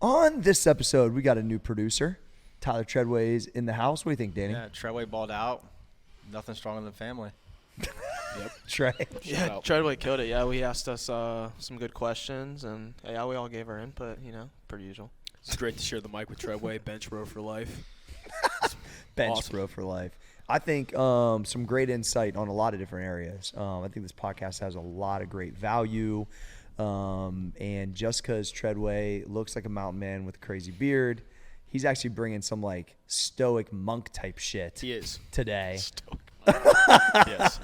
On this episode, we got a new producer. Tyler Tredway is in the house. What do you think, Danny? Yeah, Tredway balled out. Nothing stronger than family. Yep. Trey. Yeah, Tredway killed it. Yeah, he asked us some good questions, and yeah, we all gave our input, per usual. It's great to share the mic with Tredway, bench bro for life. Bench awesome. bro for life. I think some great insight on a lot of different areas. I think this podcast has a lot of great value. And just because Tredway looks like a mountain man with a crazy beard, he's actually bringing some like stoic monk type shit. He is. Today. Stoic. Yes.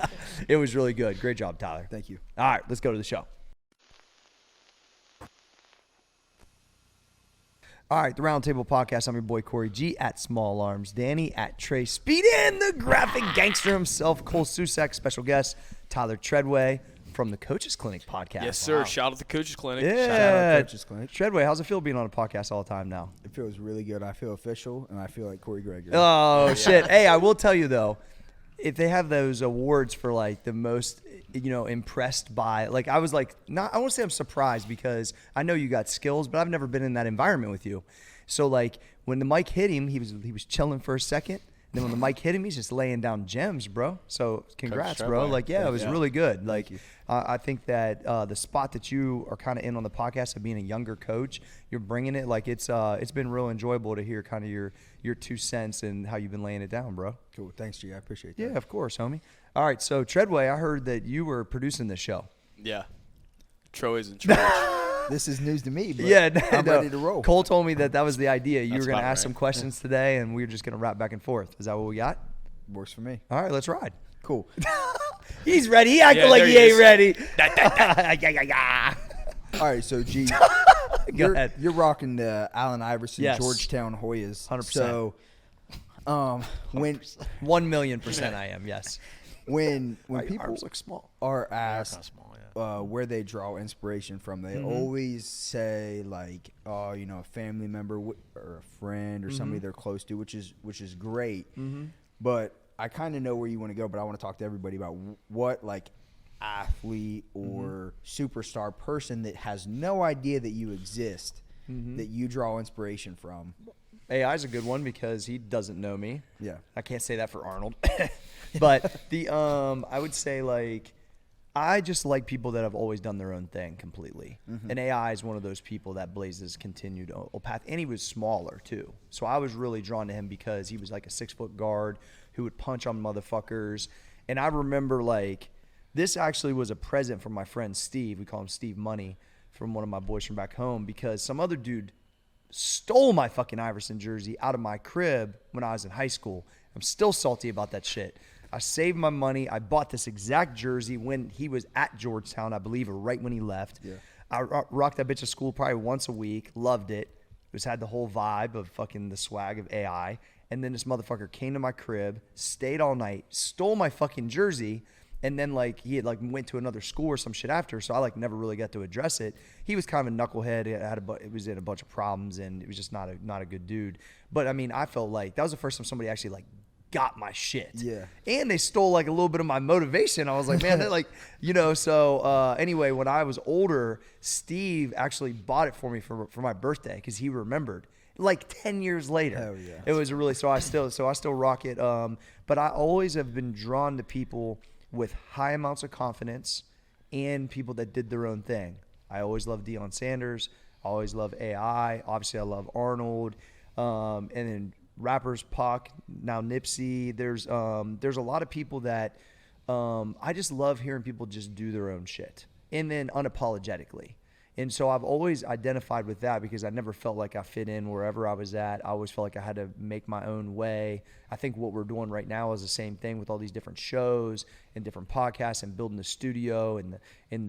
It was really good. Great job, Tyler. Thank you. All right, let's go to the show. All right, the Roundtable podcast. I'm your boy Corey G at Small Arms Danny at Trey Speed and the graphic gangster himself, Cole Susak. Special guest Tyler Tredway from the Coaches Clinic podcast. Yes, sir. Shout out to Coaches Clinic. Yeah. Shout out Coaches Clinic. Treadway, how's it feel being on a podcast all the time now? It feels really good. I feel official, and I feel like Corey Gregory. Oh, shit. Hey, I will tell you, though, if they have those awards for, like, the most, impressed by, like, I was, like, I won't say I'm surprised because I know you got skills, but I've never been in that environment with you. So, like, when the mic hit him, he was chilling for a second. And then when the mic hit him, he's just laying down gems, bro. So congrats, bro. Like, yeah, it was really good. Like, I think that the spot that you are kind of in on the podcast of being a younger coach, you're bringing it. Like, it's been real enjoyable to hear kind of your 2 cents and how you've been laying it down, bro. Cool. Thanks, G. I appreciate that. Yeah, of course, homie. All right, so Tredway, I heard that you were producing this show. Yeah. Troy's in charge. This is news to me, but no. I'm ready to roll. Cole told me that was the idea. You That's were going to about ask some questions today, and we were just going to rap back and forth. Is that what we got? Works for me. All right, let's ride. Cool. He's ready. He acting Yeah, like there he he ain't is. ready. All right, so G, Go ahead. you're rocking the Allen Iverson Yes. Georgetown Hoyas. 100%. So, when 1,000,000% I am, yes. when My people arms look small. are Kind asked of small, yeah. where they draw inspiration from, they always say like, oh, a family member or a friend or somebody they're close to, which is great. But I kind of know where you want to go, but I want to talk to everybody about what like athlete or superstar person that has no idea that you exist that you draw inspiration from. AI's a good one because he doesn't know me. Yeah. I can't say that for Arnold. But the I would say like I just like people that have always done their own thing completely. And AI is one of those people that blazes continued path. And he was smaller too. So I was really drawn to him because he was like a 6-foot guard who would punch on motherfuckers. And I remember like this actually was a present from my friend Steve. We call him Steve Money, from one of my boys from back home, because some other dude stole my fucking Iverson jersey out of my crib when I was in high school. I'm still salty about that shit. I saved my money. I bought this exact jersey when he was at Georgetown, I believe, or right when he left. Yeah. I rocked that bitch at school probably once a week. Loved it. Had the whole vibe of fucking the swag of AI. And then this motherfucker came to my crib, stayed all night, stole my fucking jersey, and then like he had like went to another school or some shit after, so I like never really got to address it. He was kind of a knucklehead. It was in a bunch of problems, and it was just not a good dude. But I mean, I felt like that was the first time somebody actually like got my shit. Yeah. And they stole like a little bit of my motivation. I was like, man, that like, so anyway, when I was older, Steve actually bought it for me for my birthday because he remembered. Like 10 years later. Hell yeah. It was really, so I still rock it. But I always have been drawn to people with high amounts of confidence and people that did their own thing. I always loved Deion Sanders. I always loved AI. Obviously, I love Arnold. And then rappers, Pac, now Nipsey. There's a lot of people that I just love hearing people just do their own shit. And then unapologetically. And so I've always identified with that because I never felt like I fit in wherever I was at. I always felt like I had to make my own way. I think what we're doing right now is the same thing with all these different shows and different podcasts and building the studio and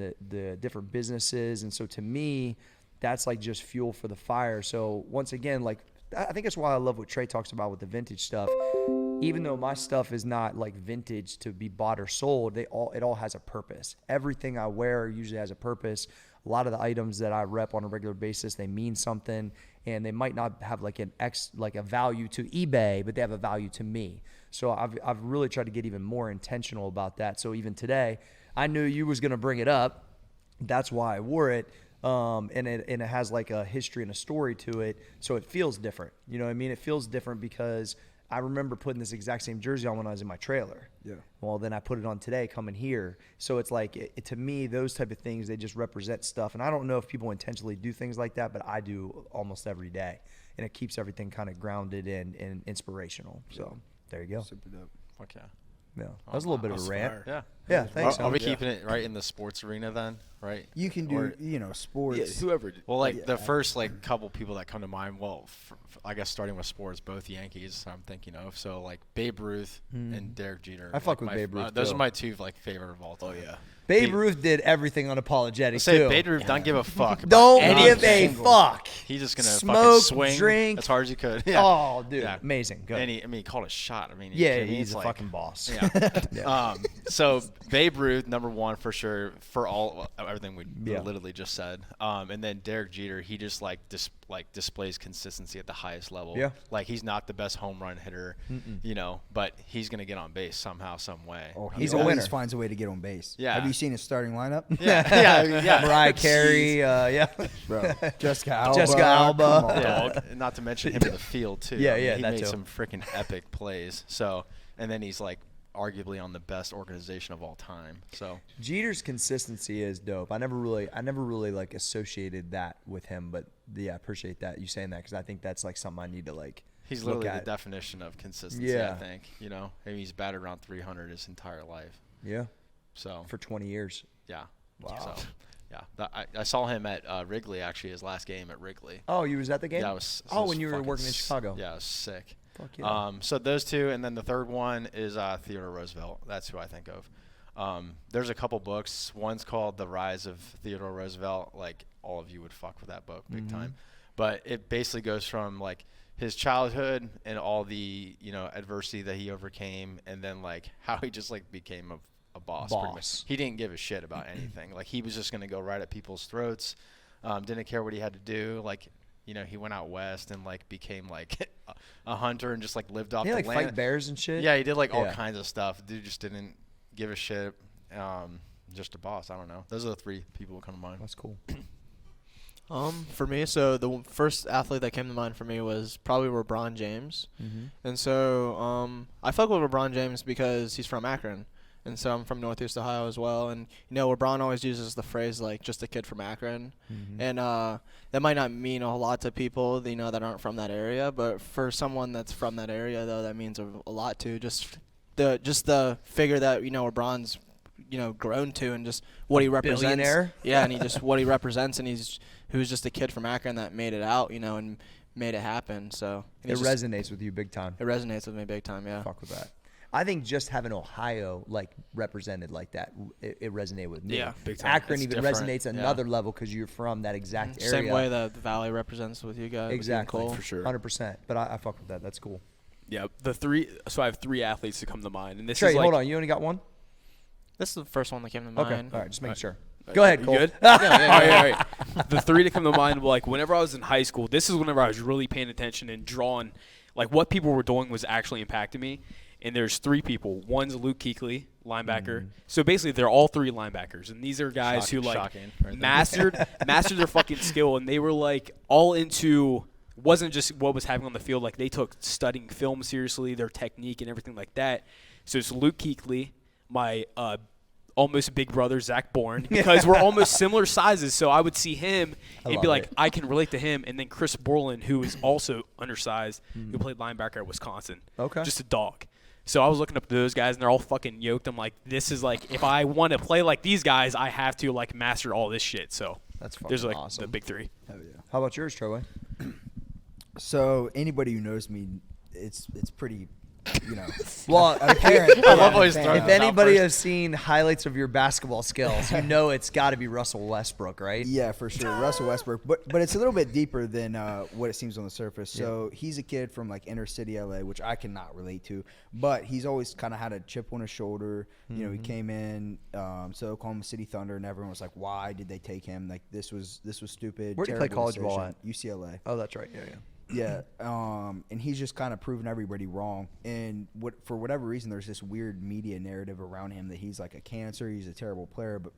the different businesses. And so to me, that's like just fuel for the fire. So once again, like I think that's why I love what Trey talks about with the vintage stuff. Even though my stuff is not like vintage to be bought or sold, it all has a purpose. Everything I wear usually has a purpose. A lot of the items that I rep on a regular basis, they mean something, and they might not have like a value to eBay, but they have a value to me. So I've really tried to get even more intentional about that. So even today, I knew you was gonna bring it up. That's why I wore it. and it has like a history and a story to it, so it feels different. You know what I mean? It feels different because I remember putting this exact same jersey on when I was in my trailer. Yeah. Well, then I put it on today coming here. So it's like, to me, those type of things, they just represent stuff. And I don't know if people intentionally do things like that, but I do almost every day. And it keeps everything kind of grounded and inspirational. So there you go. Super dope. Fuck yeah. Yeah. That was a little bit of a rant. fire. Yeah. Yeah, thanks. Are we Alex. keeping it right in the sports arena then? Right. You can do, sports. Yeah, whoever. Well, like the first couple people that come to mind. Well, I guess starting with sports, both Yankees. I'm thinking of so like Babe Ruth and Derek Jeter. I fuck with my- Babe Ruth, those too. are my two favorite of all time. Oh yeah. Babe Ruth did everything unapologetic, Let's say too. Babe Ruth don't give a fuck. about Don't anything. give a fuck. He's just gonna Smoke, fucking swing drink. as hard as he could. Yeah. Oh, dude. Yeah. Amazing. Good. And he called a shot. I mean, yeah, kidding me? he's It's a like- fucking boss. Yeah. So Babe Ruth, number one for sure, for all everything we Yeah. literally just said. And then Derek Jeter, he just displays consistency at the highest level. Yeah. Like he's not the best home run hitter, but he's gonna get on base somehow, some way. Oh, He's he a always winner. finds a way to get on base. Yeah. Have you seen his starting lineup? Yeah. Mariah Carey, yeah. Bro. Jessica Alba. Jessica Alba. Come on. Yeah, not to mention him in the field too. Yeah, I mean, yeah, he that made too. some freaking epic plays. So, and then he's like arguably on the best organization of all time. So, Jeter's consistency is dope. I never really like associated that with him, but yeah, I appreciate that you saying that because I think that's like something I need to like. he's look literally the at. definition of consistency. Yeah. I think I mean, he's batted around 300 his entire life. Yeah, So for 20 years. yeah. Wow. So, yeah, I saw him at Wrigley actually. His last game at Wrigley. Oh, you was at the game? Yeah, it was. When you were working in Chicago. Yeah, it was sick. Fuck yeah. So those two, and then the third one is Theodore Roosevelt. That's who I think of. There's a couple books. One's called The Rise of Theodore Roosevelt. Like all of you would fuck with that book big time. But it basically goes from like his childhood and all the adversity that he overcame, and then like how he just like became a boss. Pretty much. He didn't give a shit about anything. Like he was just gonna go right at people's throats. Didn't care what he had to do. Like. He went out west and like became like a hunter and just like lived off He the like land. fight bears and shit. Yeah, he did like all Yeah. kinds of stuff. Dude just didn't give a shit. Just a boss. I don't know. Those are the three people who come to mind. That's cool. For me, so the first athlete that came to mind for me was probably LeBron James. And so I fuck with LeBron James because he's from Akron. And so I'm from Northeast Ohio as well. And, LeBron always uses the phrase, like, just a kid from Akron. And that might not mean a whole lot to people, that aren't from that area. But for someone that's from that area, though, that means a lot to just the figure that, LeBron's, grown to and just what he represents. Billionaire? Yeah, and he just what he represents. And he was just a kid from Akron that made it out, and made it happen. So It resonates with you big time. It resonates with me big time, yeah. Fuck with that. I think just having Ohio like represented like that, it resonated with me. Yeah, big time. Akron It's even different, resonates yeah. another level because you're from that exact area. Same way that the Valley represents with you guys. with you and Exactly, Cole. For sure. 100%. But I fuck with that. That's cool. Yeah, so I have three athletes to come to mind, and this Trey, is like, hold on. You only got one? This is the first one that came to Okay. mind. All right, just making All sure. right. Go ahead, You Cole. good? Yeah, All right. The three that come to mind were like whenever I was in high school. This is whenever I was really paying attention and drawing, like what people were doing was actually impacting me. And there's three people. One's Luke Kuechly, linebacker. So basically, they're all three linebackers, and these are guys who like Shocking, right there. mastered their fucking skill, and they were like all into. Wasn't just what was happening on the field. Like they took studying film seriously, their technique and everything like that. So it's Luke Kuechly, my almost big brother Zach Bourne, because we're almost similar sizes. So I would see him and love be like, it. I can relate to him. And then Chris Borland, who is also undersized, who played linebacker at Wisconsin. Okay. Just a dog. So I was looking up to those guys, and they're all fucking yoked. I'm like, this is like, if I want to play like these guys, I have to like master all this shit. So That's fucking there's like awesome. the big three. Hell yeah. How about yours, Trey? So anybody who knows me, it's pretty, Well, apparent. I love always fan. throwing if those out anybody first. has seen highlights of your basketball skills, it's got to be Russell Westbrook, right? Yeah, for sure, Russell Westbrook. But it's a little bit deeper than what it seems on the surface. So he's a kid from like inner city LA, which I cannot relate to. But he's always kind of had a chip on his shoulder. He came in to Oklahoma City Thunder, and everyone was like, "Why did they take him? Like this was stupid." Where'd he play terrible college ball decision." at? UCLA. Oh, that's right. Yeah. Yeah, and he's just kind of proven everybody wrong. And for whatever reason, there's this weird media narrative around him that he's like a cancer, he's a terrible player. But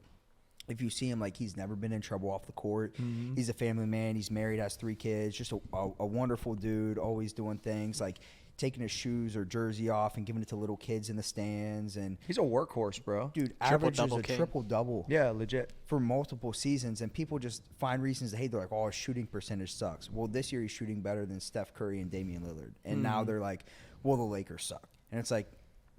if you see him, like, he's never been in trouble off the court. He's a family man. He's married, has 3 kids. Just a wonderful dude, always doing things like taking his shoes or jersey off and giving it to little kids in the stands. And He's a workhorse, bro. dude, averages Triple-double a king. triple-double Yeah, legit. for multiple seasons, and people just find reasons to hate. They're like, oh, his shooting percentage sucks. Well, this year he's shooting better than Steph Curry and Damian Lillard. And now they're like, well, the Lakers suck. And it's like,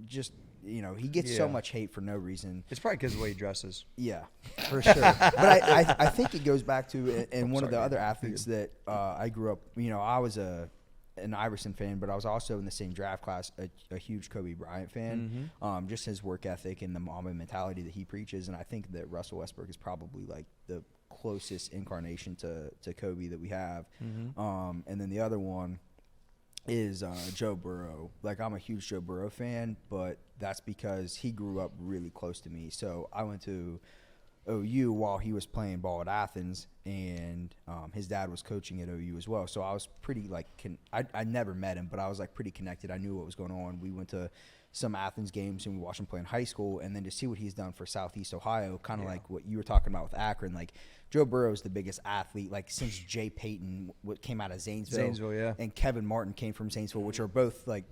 just, you know, he gets so Yeah. much hate for no reason. It's probably because of the way he dresses. Yeah, for sure. But I think it goes back to, and one of the other athletes that I grew up, you know, I was an Iverson fan, but I was also in the same draft class, a huge Kobe Bryant fan. Just his work ethic and the Mamba mentality that he preaches. And I think that Russell Westbrook is probably like the closest incarnation to Kobe that we have. And then the other one is Joe Burrow. Like, I'm a huge Joe Burrow fan, but that's because he grew up really close to me. So I went to OU while he was playing ball at Athens, and his dad was coaching at OU as well. So I was pretty, like, I never met him, but I was, like, pretty connected. I knew what was going on. We went to some Athens games, and we watched him play in high school. And then to see what he's done for Southeast Ohio, kind of like what you were talking about with Akron, like, Joe Burrow is the biggest athlete, like, since Jay Payton came out of Zanesville. Yeah. And Kevin Martin came from Zanesville, which are both, like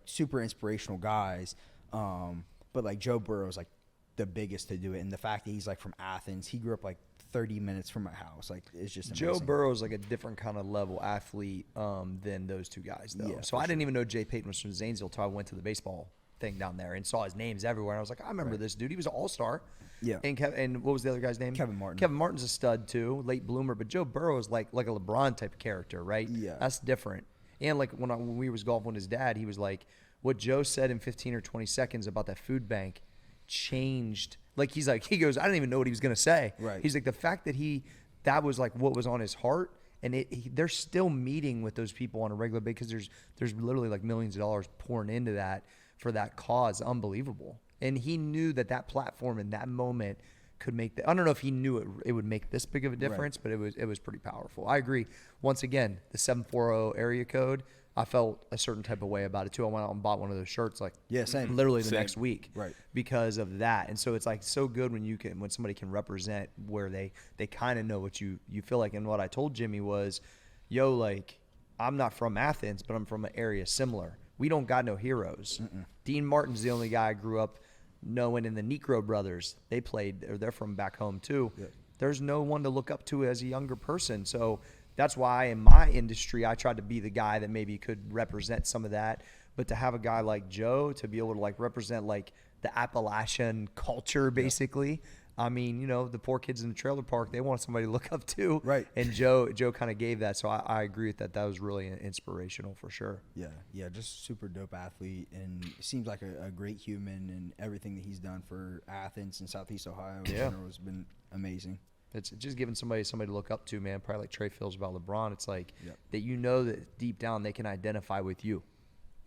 super inspirational guys. But, like, Joe Burrow is, like, the biggest to do it. And the fact that he's, like, from Athens, he grew up, like, 30 minutes from my house. Like, it's just amazing. Joe Burrow's like a different kind of level athlete than those two guys, though. Yeah, so for I didn't even know Jay Payton was from Zanesville until I went to the baseball thing down there and saw his names everywhere. And I was like, I remember this dude. He was an all-star. Yeah. And what was the other guy's name? Kevin Martin. Kevin Martin's a stud, too, late bloomer. But Joe Burrow is like a LeBron type of character, right? Yeah. That's different. And, like, when we was golfing with his dad, he was like, what Joe said in 15 or 20 seconds about that food bank changed. Like, he goes, I didn't even know what he was going to say. Right. He's like, the fact that that was like what was on his heart, and they're still meeting with those people on a regular basis because there's literally like millions of dollars pouring into that for that cause. Unbelievable. And he knew that platform in that moment could make I don't know if he knew it would make this big of a difference, but it was pretty powerful. I agree. Once again, the 740 area code, I felt a certain type of way about it too. I went out and bought one of those shirts, like, same. literally the next week, right? Because of that. And so it's like so good when somebody can represent where they kind of know what you feel like. And what I told Jimmy was, yo, like, I'm not from Athens, but I'm from an area similar. We don't got no heroes. Dean Martin's the only guy I grew up knowing, in the Necro Brothers. They're from back home too. Yeah. There's no one to look up to as a younger person. So that's why in my industry, I tried to be the guy that maybe could represent some of that. But to have a guy like Joe to be able to, like, represent, like, the Appalachian culture, basically. I mean, you know, the poor kids in the trailer park, they want somebody to look up to. Right. And Joe kind of gave that. So I agree with that. That was really inspirational for sure. Yeah, just super dope athlete, and seems like a great human, and everything that he's done for Athens and Southeast Ohio in general has been amazing. It's just giving somebody to look up to, man. Probably like Trey feels about LeBron. It's like that, you know, that deep down they can identify with you.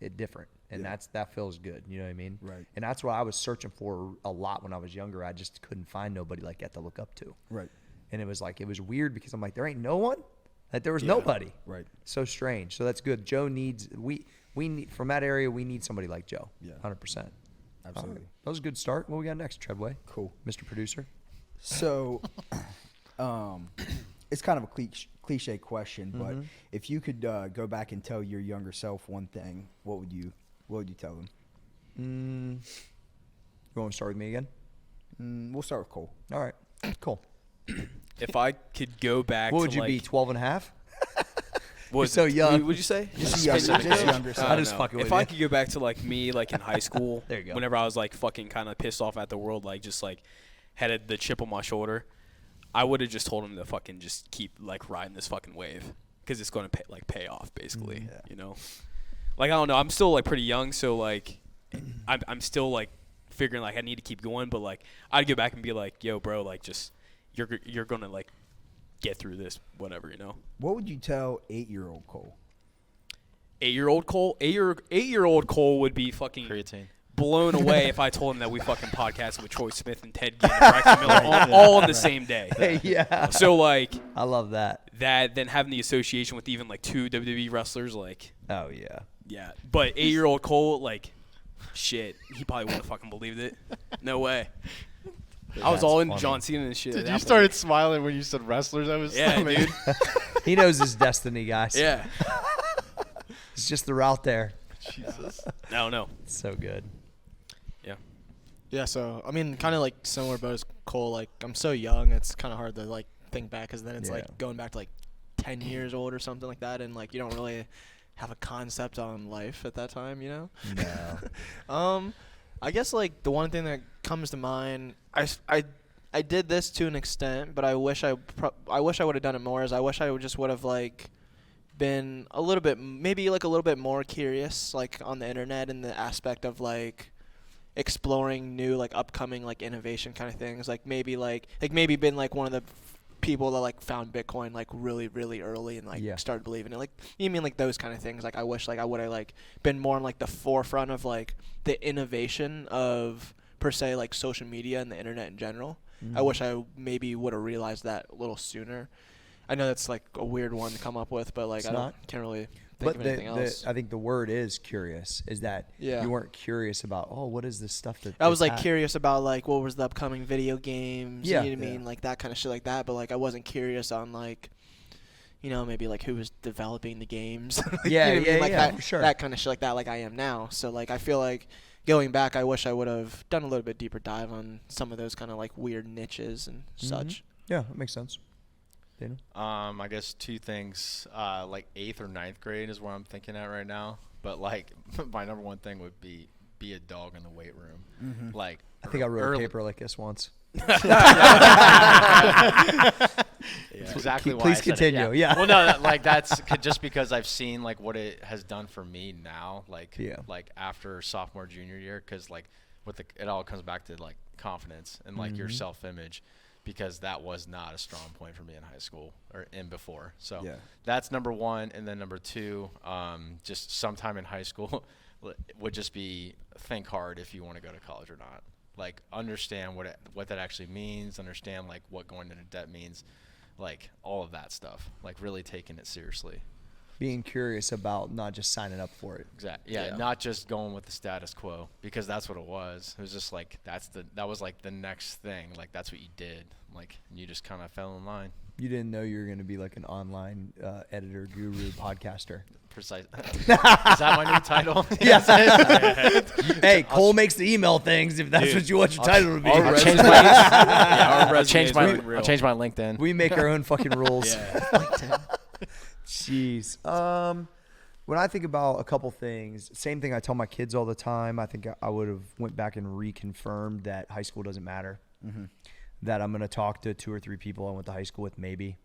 It's different. And that feels good. You know what I mean? Right. And that's what I was searching for a lot when I was younger. I just couldn't find nobody like that to look up to. Right. And it was weird because I'm like, there ain't no one. Like, there was nobody. Right. So strange. So that's good. Joe needs we need from that area. We need somebody like Joe. Yeah. 100%. Absolutely. Right. That was a good start. What we got next, Tredway? Cool, Mr. Producer. So, it's kind of a cliche question, but if you could go back and tell your younger self one thing, what would you tell them? You want to start with me again? We'll start with Cole. All right. Cool. If I could go back, What would to, you like, be? 12 and a half? Was so young. What'd you say? Just younger self. I just fucking with If you. I could go back to, like, me, like, in high school, There you go. whenever I was, like, fucking kind of pissed off at the world, like, just, like, had the chip on my shoulder, I would have just told him to fucking just keep, like, riding this fucking wave, because it's going to pay off, basically. You know, like, I don't know, I'm still, like, pretty young, so, like, I'm still, like, figuring, like, I need to keep going, but, like, I'd go back and be like, yo, bro, like, just you're gonna, like, get through this, whatever, you know. What would you tell 8-year-old Cole? 8-year-old Cole? 8-year-old Cole would be fucking Creatine. blown away if I told him that we fucking podcasted with Troy Smith and Ted Ginn and Braxton Miller all on the same day. Yeah. So, like, I love that. then having the association with even, like, 2 WWE wrestlers, like, Oh, yeah. yeah. But 8-year-old Cole, like, shit, he probably wouldn't have fucking believed it. No way. I was That's all in funny. John Cena and shit. Dude, at you that started point. smiling when you said wrestlers. I was Yeah, dude. He knows his destiny, guys. Yeah. It's just the route there. Jesus. No. It's so good. Yeah, so I mean, kind of like similar boat as Cole. Like, I'm so young, it's kind of hard to like think back, because then it's Yeah. like going back to like 10 years old or something like that, and like you don't really have a concept on life at that time, you know. No. I guess like the one thing that comes to mind, I did this to an extent, but I wish I would have done it more. Is I wish I would have like been a little bit, maybe like a little bit more curious, like on the internet, in the aspect of like exploring new like upcoming like innovation kind of things, like maybe been like one of the people that like found Bitcoin like really early and like Yeah. started believing it, like you mean like those kind of things. Like I wish like I would have like been more on like the forefront of like the innovation of per se like social media and the internet in general. I wish I maybe would have realized that a little sooner. I know that's like a weird one to come up with, but like It's can't really But think of anything else. I think the word is curious. Is that Yeah. you weren't curious about, oh, what is this stuff that I was that's like curious about like what was the upcoming video games, Yeah. you know what I mean, like that kind of shit like that. But like I wasn't curious on like, you know, maybe like who was developing the games. Yeah, You know what I mean? yeah, like yeah, that, for sure. that kind of shit like that, like I am now. So like I feel like going back, I wish I would have done a little bit deeper dive on some of those kind of like weird niches and such. Yeah, that makes sense. Dana? I guess two things. Like 8th or 9th grade is where I'm thinking at right now. But like my number one thing would be a dog in the weight room. Like I think I wrote early- a paper like this once. It's exactly why Please I said it, continue. Yeah. Well, no, that's just because I've seen like what it has done for me now. Like, Yeah. like after sophomore, junior year, because like it all comes back to like confidence and like your self-image, because that was not a strong point for me in high school or in before. So Yeah. that's number one, and then number two, just sometime in high school would just be think hard if you want to go to college or not. Like understand what that actually means. Understand like what going into debt means. Like all of that stuff, like really taking it seriously. Being curious about not just signing up for it. Exactly. Yeah, not just going with the status quo, because that's what it was. It was just like that was like the next thing. Like that's what you did. Like you just kind of fell in line. You didn't know you were going to be like an online editor, guru, podcaster. Precise. Is that my new title? Yes. Hey, Cole makes the email things if that's Dude, what you want your title to be. I'll change my I'll change my LinkedIn. We make our own fucking rules. Yeah. Jeez. When I think about a couple things, same thing I tell my kids all the time. I think I would have went back and reconfirmed that high school doesn't matter. That I'm going to talk to 2 or 3 people I went to high school with, maybe.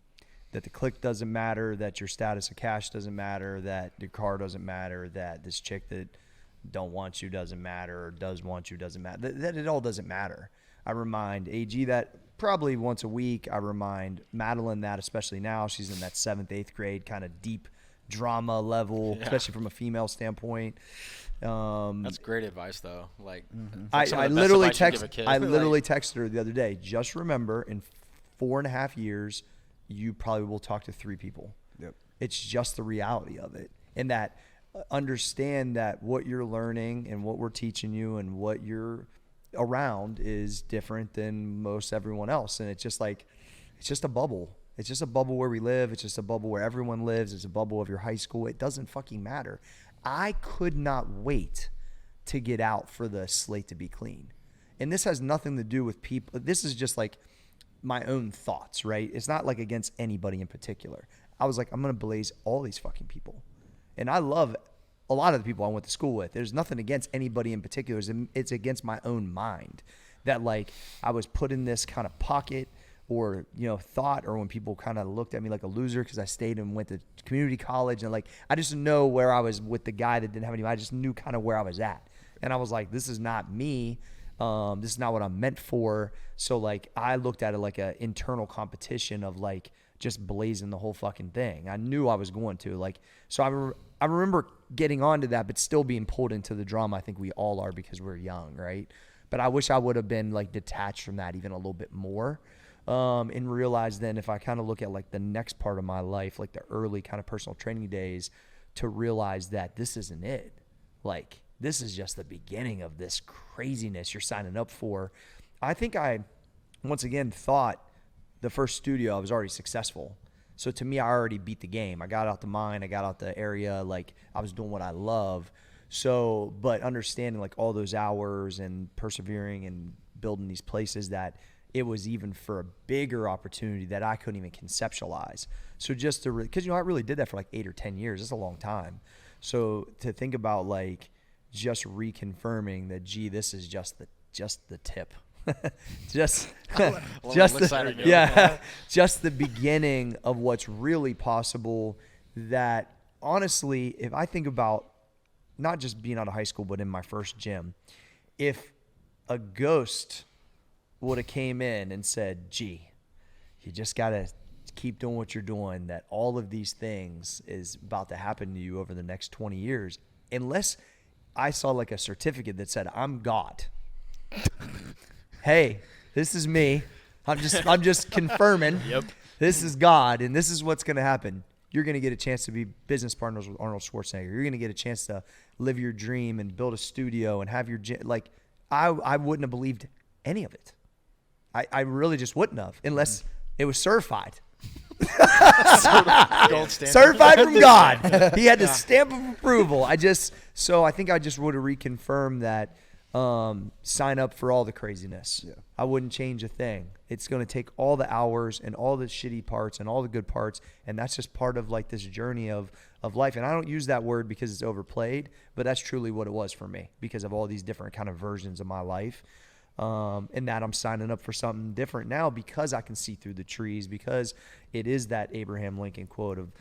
That the clique doesn't matter. That your status of cash doesn't matter. That your car doesn't matter. That this chick that don't want you doesn't matter, or does want you doesn't matter. That it all doesn't matter. I remind AG that probably once a week. I remind Madeline that, especially now. She's in that 7th, 8th grade kind of deep drama level, especially from a female standpoint. That's great advice, though. Like, I literally texted her the other day. Just remember, in 4.5 years, you probably will talk to 3 people. Yep. It's just the reality of it, and that understand that what you're learning and what we're teaching you and what you're around is different than most everyone else, and it's just a bubble. It's just a bubble where we live. It's just a bubble where everyone lives. It's a bubble of your high school. It doesn't fucking matter. I could not wait to get out for the slate to be clean. And this has nothing to do with people. This is just like my own thoughts, right? It's not like against anybody in particular. I was like, I'm going to blaze all these fucking people. And I love a lot of the people I went to school with. There's nothing against anybody in particular. It's against my own mind that like I was put in this kind of pocket or, thought, or when people kind of looked at me like a loser because I stayed and went to community college, and like I just know where I was with the guy that didn't have any. I just knew kind of where I was at, and I was like, this is not me. This is not what I'm meant for. So like I looked at it like an internal competition of like just blazing the whole fucking thing. I knew I was going to like. So I remember getting onto that, but still being pulled into the drama. I think we all are because we're young, right? But I wish I would have been like detached from that even a little bit more. And realize then if I kind of look at like the next part of my life, like the early kind of personal training days, to realize that this isn't it. Like this is just the beginning of this craziness you're signing up for. I think I once again, thought the first studio I was already successful. So to me, I already beat the game. I got out the mine. I got out the area. Like, I was doing what I love. So, but understanding like all those hours and persevering and building these places, that it was even for a bigger opportunity that I couldn't even conceptualize. So just to, because I really did that for like 8 or 10 years. It's a long time. So to think about like just reconfirming that, gee, this is just the tip. just the beginning of what's really possible. That honestly, if I think about not just being out of high school, but in my first gym, if a ghost would have came in and said, gee, you just got to keep doing what you're doing, that all of these things is about to happen to you over the next 20 years, unless I saw like a certificate that said, I'm God. Hey, this is me. I'm just confirming. Yep. This is God, and this is what's going to happen. You're going to get a chance to be business partners with Arnold Schwarzenegger. You're going to get a chance to live your dream and build a studio and have your like. I wouldn't have believed any of it. I really just wouldn't have, unless it was certified. Gold standard. Certified from God. He had the stamp of approval. I think I just would have reconfirmed that. Sign up for all the craziness. Yeah. I wouldn't change a thing. It's going to take all the hours and all the shitty parts and all the good parts, and that's just part of like this journey of life. And I don't use that word because it's overplayed, but that's truly what it was for me, because of all these different kind of versions of my life. And that I'm signing up for something different now, because I can see through the trees, because it is that Abraham Lincoln quote of,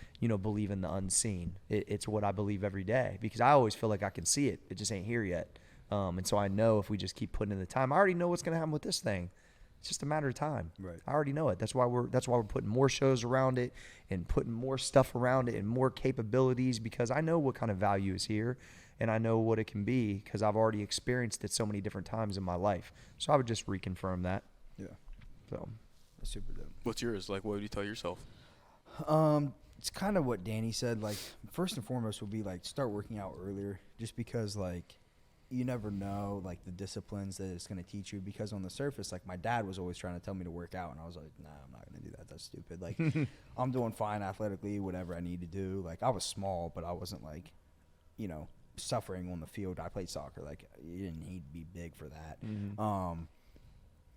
believe in the unseen. It's what I believe every day, because I always feel like I can see it. It just ain't here yet. And so I know if we just keep putting in the time, I already know what's going to happen with this thing. It's just a matter of time. Right. I already know it. That's why we're putting more shows around it and putting more stuff around it and more capabilities, because I know what kind of value is here, and I know what it can be, because I've already experienced it so many different times in my life. So I would just reconfirm that. Yeah. So that's super dope. What's yours? Like, what would you tell yourself? It's kind of what Danny said. Like, first and foremost would be like start working out earlier, just because like you never know like the disciplines that it's going to teach you. Because on the surface, like my dad was always trying to tell me to work out, and I was like, nah, I'm not going to do that. That's stupid. Like I'm doing fine athletically, whatever I need to do. Like I was small, but I wasn't like, suffering on the field. I played soccer. Like you didn't need to be big for that. Mm-hmm.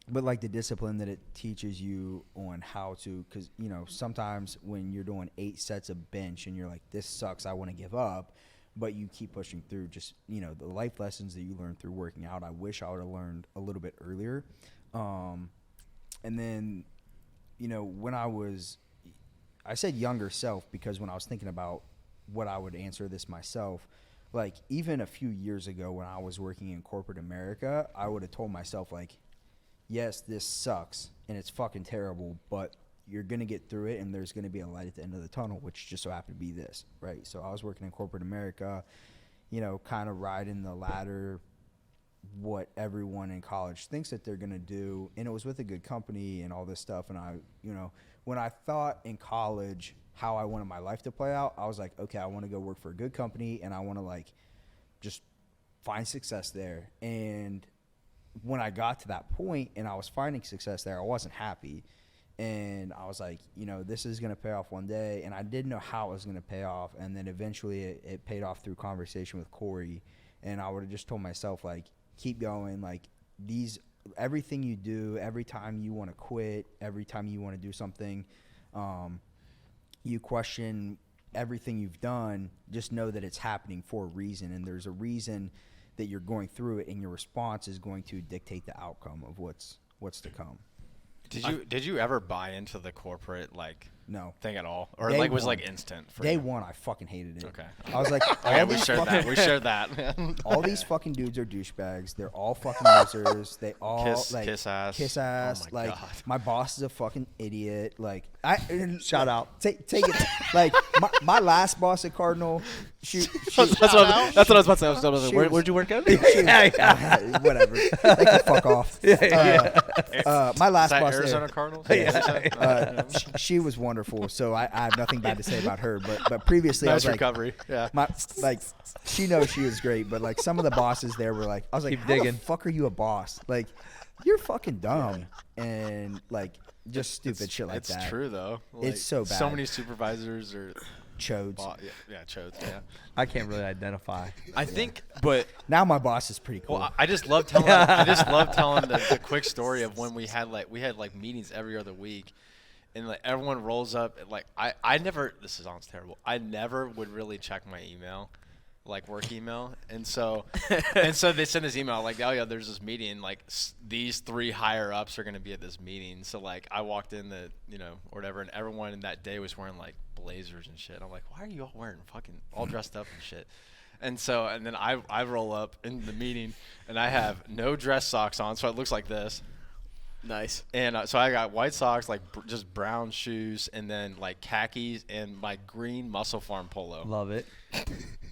But like the discipline that it teaches you on how to, because sometimes when you're doing 8 sets of bench and you're like, this sucks, I want to give up, but you keep pushing through. Just the life lessons that you learn through working out, I wish I would have learned a little bit earlier. And then when I said younger self, because when I was thinking about what I would answer this myself, like even a few years ago when I was working in corporate America, I would have told myself like, yes, this sucks and it's fucking terrible, but you're going to get through it and there's going to be a light at the end of the tunnel, which just so happened to be this, right? So I was working in corporate America, kind of riding the ladder, what everyone in college thinks that they're going to do. And it was with a good company and all this stuff. And I, when I thought in college how I wanted my life to play out, I was like, okay, I want to go work for a good company and I want to like just find success there. And when I got to that point and I was finding success there, I wasn't happy. And I was like, this is going to pay off one day. And I didn't know how it was going to pay off. And then eventually it paid off through conversation with Corey. And I would have just told myself, like, keep going. Like, everything you do, every time you want to quit, every time you want to do something, you question everything you've done, just know that it's happening for a reason. And there's a reason that you're going through it, and your response is going to dictate the outcome of what's to come. Did you ever buy into the corporate no thing at all, or Day was one. instant for Day you? one, I fucking hated it. Okay. I was like, Okay, we shared that. all these fucking dudes are douchebags. They're all fucking losers. They all kiss ass. Kiss ass. Oh my like God. my boss is a fucking idiot. Like Shout out. Take it. Like my last boss at Cardinal. That's what I was about to say. Where'd you work at? Whatever. They can fuck off. My last boss Arizona there. Cardinals. She was wonderful, so I have nothing bad to say about her. But previously, I Nice was like, recovery. Yeah. she knows she was great, but like some of the bosses there were like, I was like, Keep how digging. the fuck are you a boss? Like, you're fucking dumb, and like just stupid shit like that. It's true though. It's so bad. So many supervisors are Chodes. chodes. Yeah. I can't really identify. I think, but Now my boss is pretty cool. Well, I just love telling. The quick story of when we had meetings every other week, and like everyone rolls up. And, like I never. This sounds terrible. I never would really check my email, like work email, and so they send this email like, oh yeah, there's this meeting. Like these 3 higher ups are gonna be at this meeting. So like I walked in or whatever, and everyone in that day was wearing like blazers and shit. I'm like, why are you all wearing fucking all dressed up and shit? And then I roll up in the meeting, and I have no dress socks on, so it looks like this. nice. And so I got white socks, like just brown shoes, and then like khakis and my green Muscle Farm polo. Love it.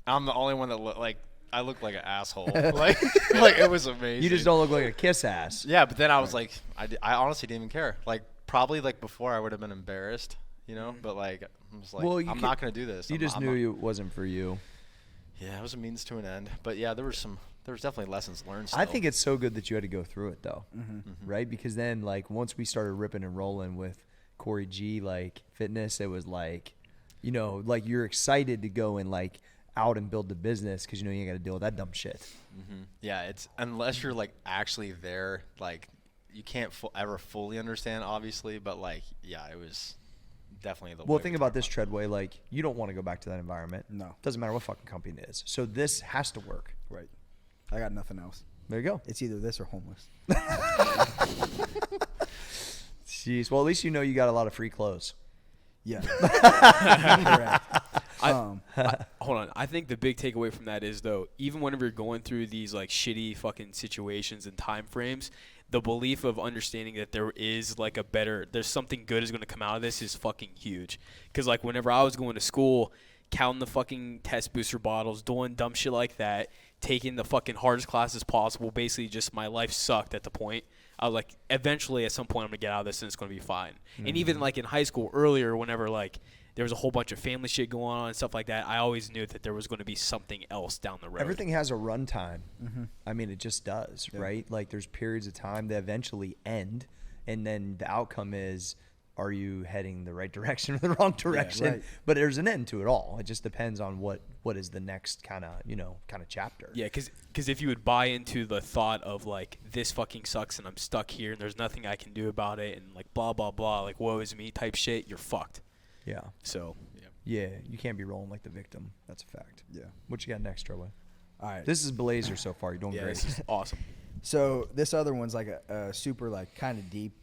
I'm the only one that I look like an asshole. like it was amazing. You just don't look like a kiss ass. Yeah, but then I was like, I honestly didn't even care. Like probably like before I would have been embarrassed, but like I'm just like, I'm not gonna do this. You just knew it wasn't for you. Yeah, it was a means to an end. But yeah, there was definitely lessons learned. Still. I think it's so good that you had to go through it though, right? Because then like once we started ripping and rolling with Corey G, like fitness, it was like, like you're excited to go and like out and build the business because you ain't got to deal with that dumb shit. Yeah, it's unless you're like actually there, like you can't ever fully understand, obviously. But like, yeah, it was definitely the. Well, think about this, Tredway. Like you don't want to go back to that environment. No, doesn't matter what fucking company it is. So this has to work. right. I got nothing else. There you go. It's either this or homeless. Jeez. Well, at least you got a lot of free clothes. Yeah. Correct. Hold on. I think the big takeaway from that is, though, even whenever you're going through these like shitty fucking situations and time frames, the belief of understanding that there is like there's something good is going to come out of this is fucking huge. Because like whenever I was going to school, counting the fucking test booster bottles, doing dumb shit like that, taking the fucking hardest classes possible, basically just my life sucked at the point. I was like, eventually at some point I'm going to get out of this and it's going to be fine. And even like in high school earlier, whenever like there was a whole bunch of family shit going on and stuff like that, I always knew that there was going to be something else down the road. Everything has a run time. I mean, it just does, right? Like there's periods of time that eventually end, and then the outcome is, are you heading the right direction or the wrong direction? Yeah, right. But there's an end to it all. It just depends on what is the next kind of chapter. Yeah, because if you would buy into the thought of like this fucking sucks and I'm stuck here and there's nothing I can do about it and like blah blah blah, like woe is me type shit, you're fucked. Yeah. So Yeah, you can't be rolling like the victim. That's a fact. Yeah. What you got next, Tredway? All right. This is Blazer so far. You're doing yeah, great. this is awesome. So this other one's like a super like kind of deep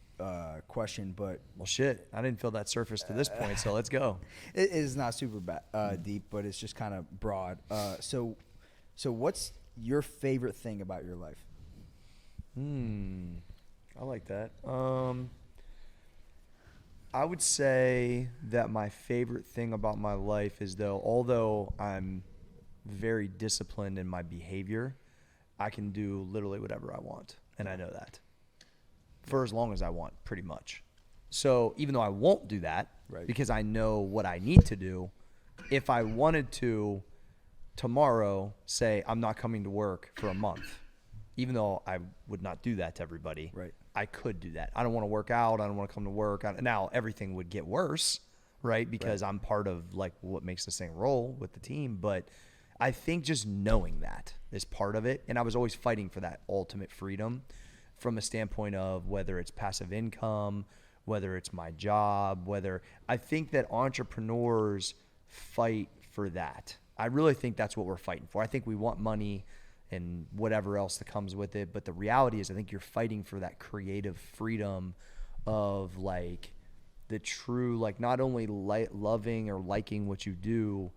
question, but Well, shit. I didn't feel that surface to this point, so let's go. it is not super deep, but it's just kind of broad. So what's your favorite thing about your life? I like that. I would say that my favorite thing about my life is although I'm very disciplined in my behavior, I can do literally whatever I want, and I know that for as long as I want, pretty much. So even though I won't do that, because I know what I need to do, if I wanted to tomorrow say I'm not coming to work for a month, even though I would not do that to everybody, I could do that. I don't want to work out. I don't want to come to work. Now everything would get worse, right? Because I'm part of like what makes this thing roll with the team. But I think just knowing that is part of it. And I was always fighting for that ultimate freedom from a standpoint of whether it's passive income, whether it's my job, I think that entrepreneurs fight for that. I really think that's what we're fighting for. I think we want money and whatever else that comes with it. But the reality is I think you're fighting for that creative freedom of like the true, like not only loving or liking what you do,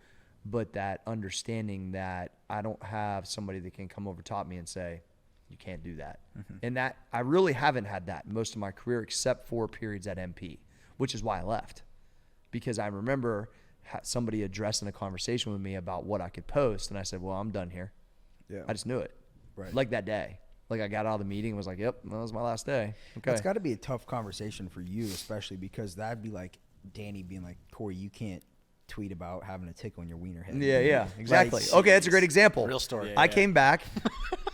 but that understanding that I don't have somebody that can come over top me and say, you can't do that. And that I really haven't had that most of my career except for periods at MP, which is why I left. Because I remember somebody addressing a conversation with me about what I could post. And I said, well, I'm done here. Yeah. I just knew it. Right. Like that day. Like I got out of the meeting and was like, yep, that was my last day. Okay. It's got to be a tough conversation for you, especially because that'd be like Danny being like, Corey, you can't tweet about having a tickle in your wiener head. Yeah, exactly. Right. Okay, that's a great example. Real story. I came back,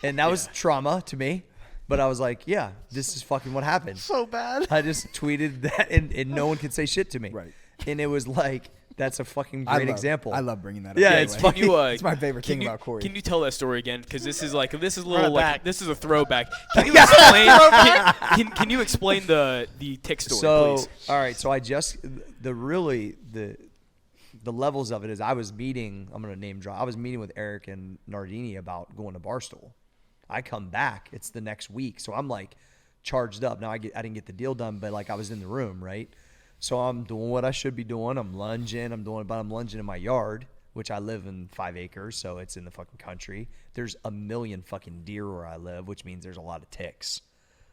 and that was trauma to me. But I was like, yeah, this is fucking what happened. So bad. I just tweeted that, and no one could say shit to me. Right. And it was like, that's a fucking great example. I love bringing that up. Yeah, anyway. it's funny. It's my favorite Can thing you, about Corey. Can you tell that story again? Because this is a little Run it like back. this is a throwback. Can you explain? can you explain the tick story, please? All right. So I just the levels of it is I was meeting. I'm gonna name drop. I was meeting with Eric and Nardini about going to Barstool. I come back. It's the next week, so I'm like charged up. Now I didn't get the deal done, but like I was in the room, right? So I'm doing what I should be doing. I'm lunging. I'm lunging in my yard, which I live in 5 acres, so it's in the fucking country. There's a million fucking deer where I live, which means there's a lot of ticks.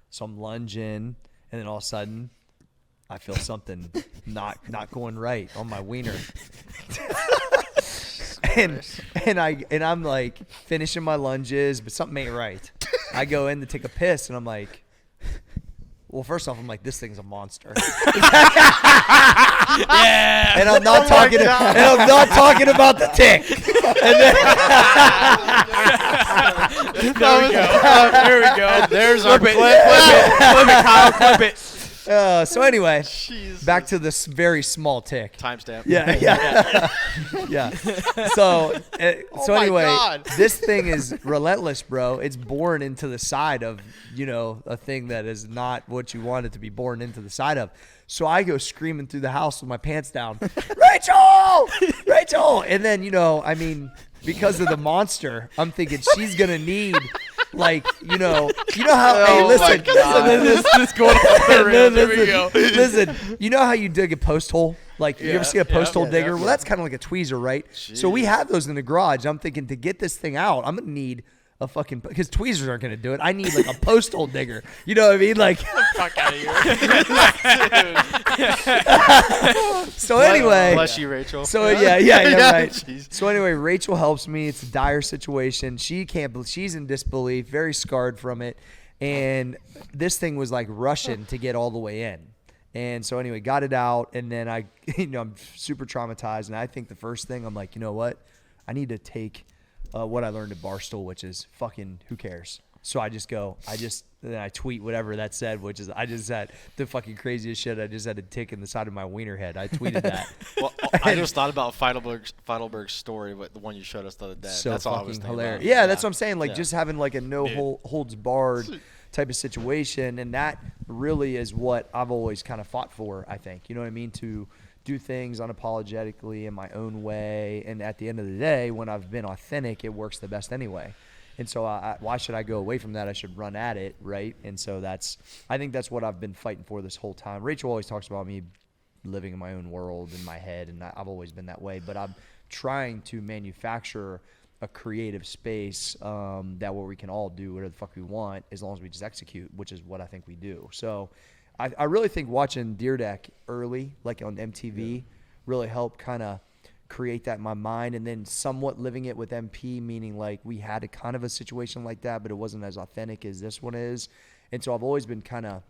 So I'm lunging, and then all of a sudden, I feel something not going right on my wiener. and I'm like finishing my lunges, but something ain't right. I go in to take a piss, and I'm like, well, first off, I'm like, this thing's a monster. Yeah. And I'm not talking. And I'm not talking about the tick. And then There we go. There we go. There's our Flip it. clip. Flip it, Kyle. Flip it. so anyway, Jesus. back to this very small tick. Timestamp. Yeah. Yeah. So my anyway, God. this thing is relentless, bro. It's born into the side of, a thing that is not what you want it to be born into the side of. So I go screaming through the house with my pants down, Rachel! And then, because of the monster, I'm thinking she's going to need, how, hey, listen, This going off the rails. There we go. Listen, you know how you dig a post hole? Like, you ever see a post hole digger? yeah. Well, that's kind of like a tweezer, right? So we have those in the garage. I'm thinking to get this thing out, I'm going to need a fucking, because tweezers aren't going to do it. I need like a post hole digger. You know what I mean? Like, Fuck out of here. so anyway. Bless you, Rachel. So yeah, right. Jeez. So anyway, Rachel helps me. It's a dire situation. She can't believe, she's in disbelief, very scarred from it. And this thing was like rushing to get all the way in. And so anyway, got it out. And then I'm super traumatized. And I think the first thing I'm like, you know what? I need to take what I learned at Barstool, which is fucking who cares? So then I tweet whatever that said, which is I just had the fucking craziest shit. I just had a tick in the side of my wiener head. I tweeted that. Well, I just thought about Feidelberg's story, but the one you showed us the other day. So that's all I fucking was thinking hilarious. about. Yeah, that's what I'm saying. Like Yeah. just having like a holds barred type of situation, and that really is what I've always kind of fought for. I think, you know what I mean, to do things unapologetically in my own way, and at the end of the day, when I've been authentic, it works the best anyway. And so why should I go away from that? I should run at it, right? And so I think that's what I've been fighting for this whole time. Rachel always talks about me living in my own world in my head, and I've always been that way. But I'm trying to manufacture a creative space that where we can all do whatever the fuck we want as long as we just execute, which is what I think we do. So I really think watching Deer Deck early, like on MTV, really helped kind of create that in my mind, and then somewhat living it with MP, meaning like we had a kind of a situation like that, but it wasn't as authentic as this one is. And so I've always been kind of,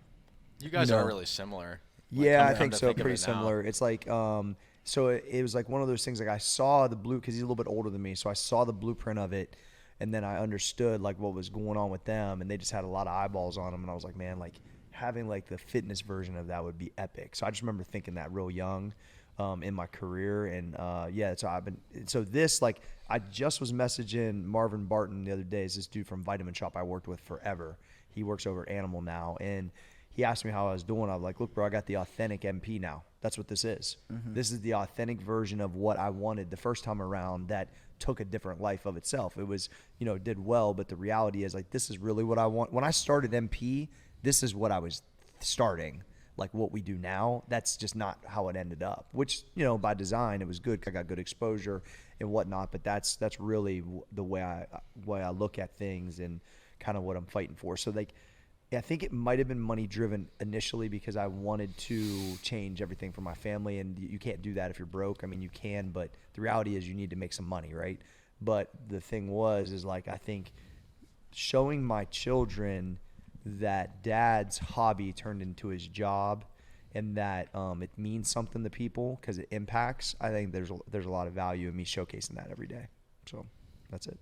You guys are really similar. Like, yeah, I come think to so, think of pretty it now. similar. It's like, so it was like one of those things, like I saw the blue, because he's a little bit older than me, so I saw the blueprint of it, and then I understood like what was going on with them, and they just had a lot of eyeballs on them, and I was like, man, like having like the fitness version of that would be epic. So I just remember thinking that real young in my career, and so this, like, I just was messaging Marvin Barton the other day. Is this dude from Vitamin Shop I worked with forever. He works over at Animal now, and he asked me how I was doing. I was like, look, bro, I got the authentic MP now. That's what this is. Mm-hmm. This is the authentic version of what I wanted the first time around that took a different life of itself. It was, did well, but the reality is, like, this is really what I want. When I started MP, this is what I was starting. Like what we do now, that's just not how it ended up, which, by design, it was good. I got good exposure and whatnot, but that's really the way I look at things and kind of what I'm fighting for. So like, I think it might have been money driven initially because I wanted to change everything for my family, and you can't do that if you're broke. I mean, you can, but the reality is you need to make some money, right? But the thing is like, I think showing my children that dad's hobby turned into his job, and that it means something to people because it impacts. I think there's a lot of value in me showcasing that every day. So that's it.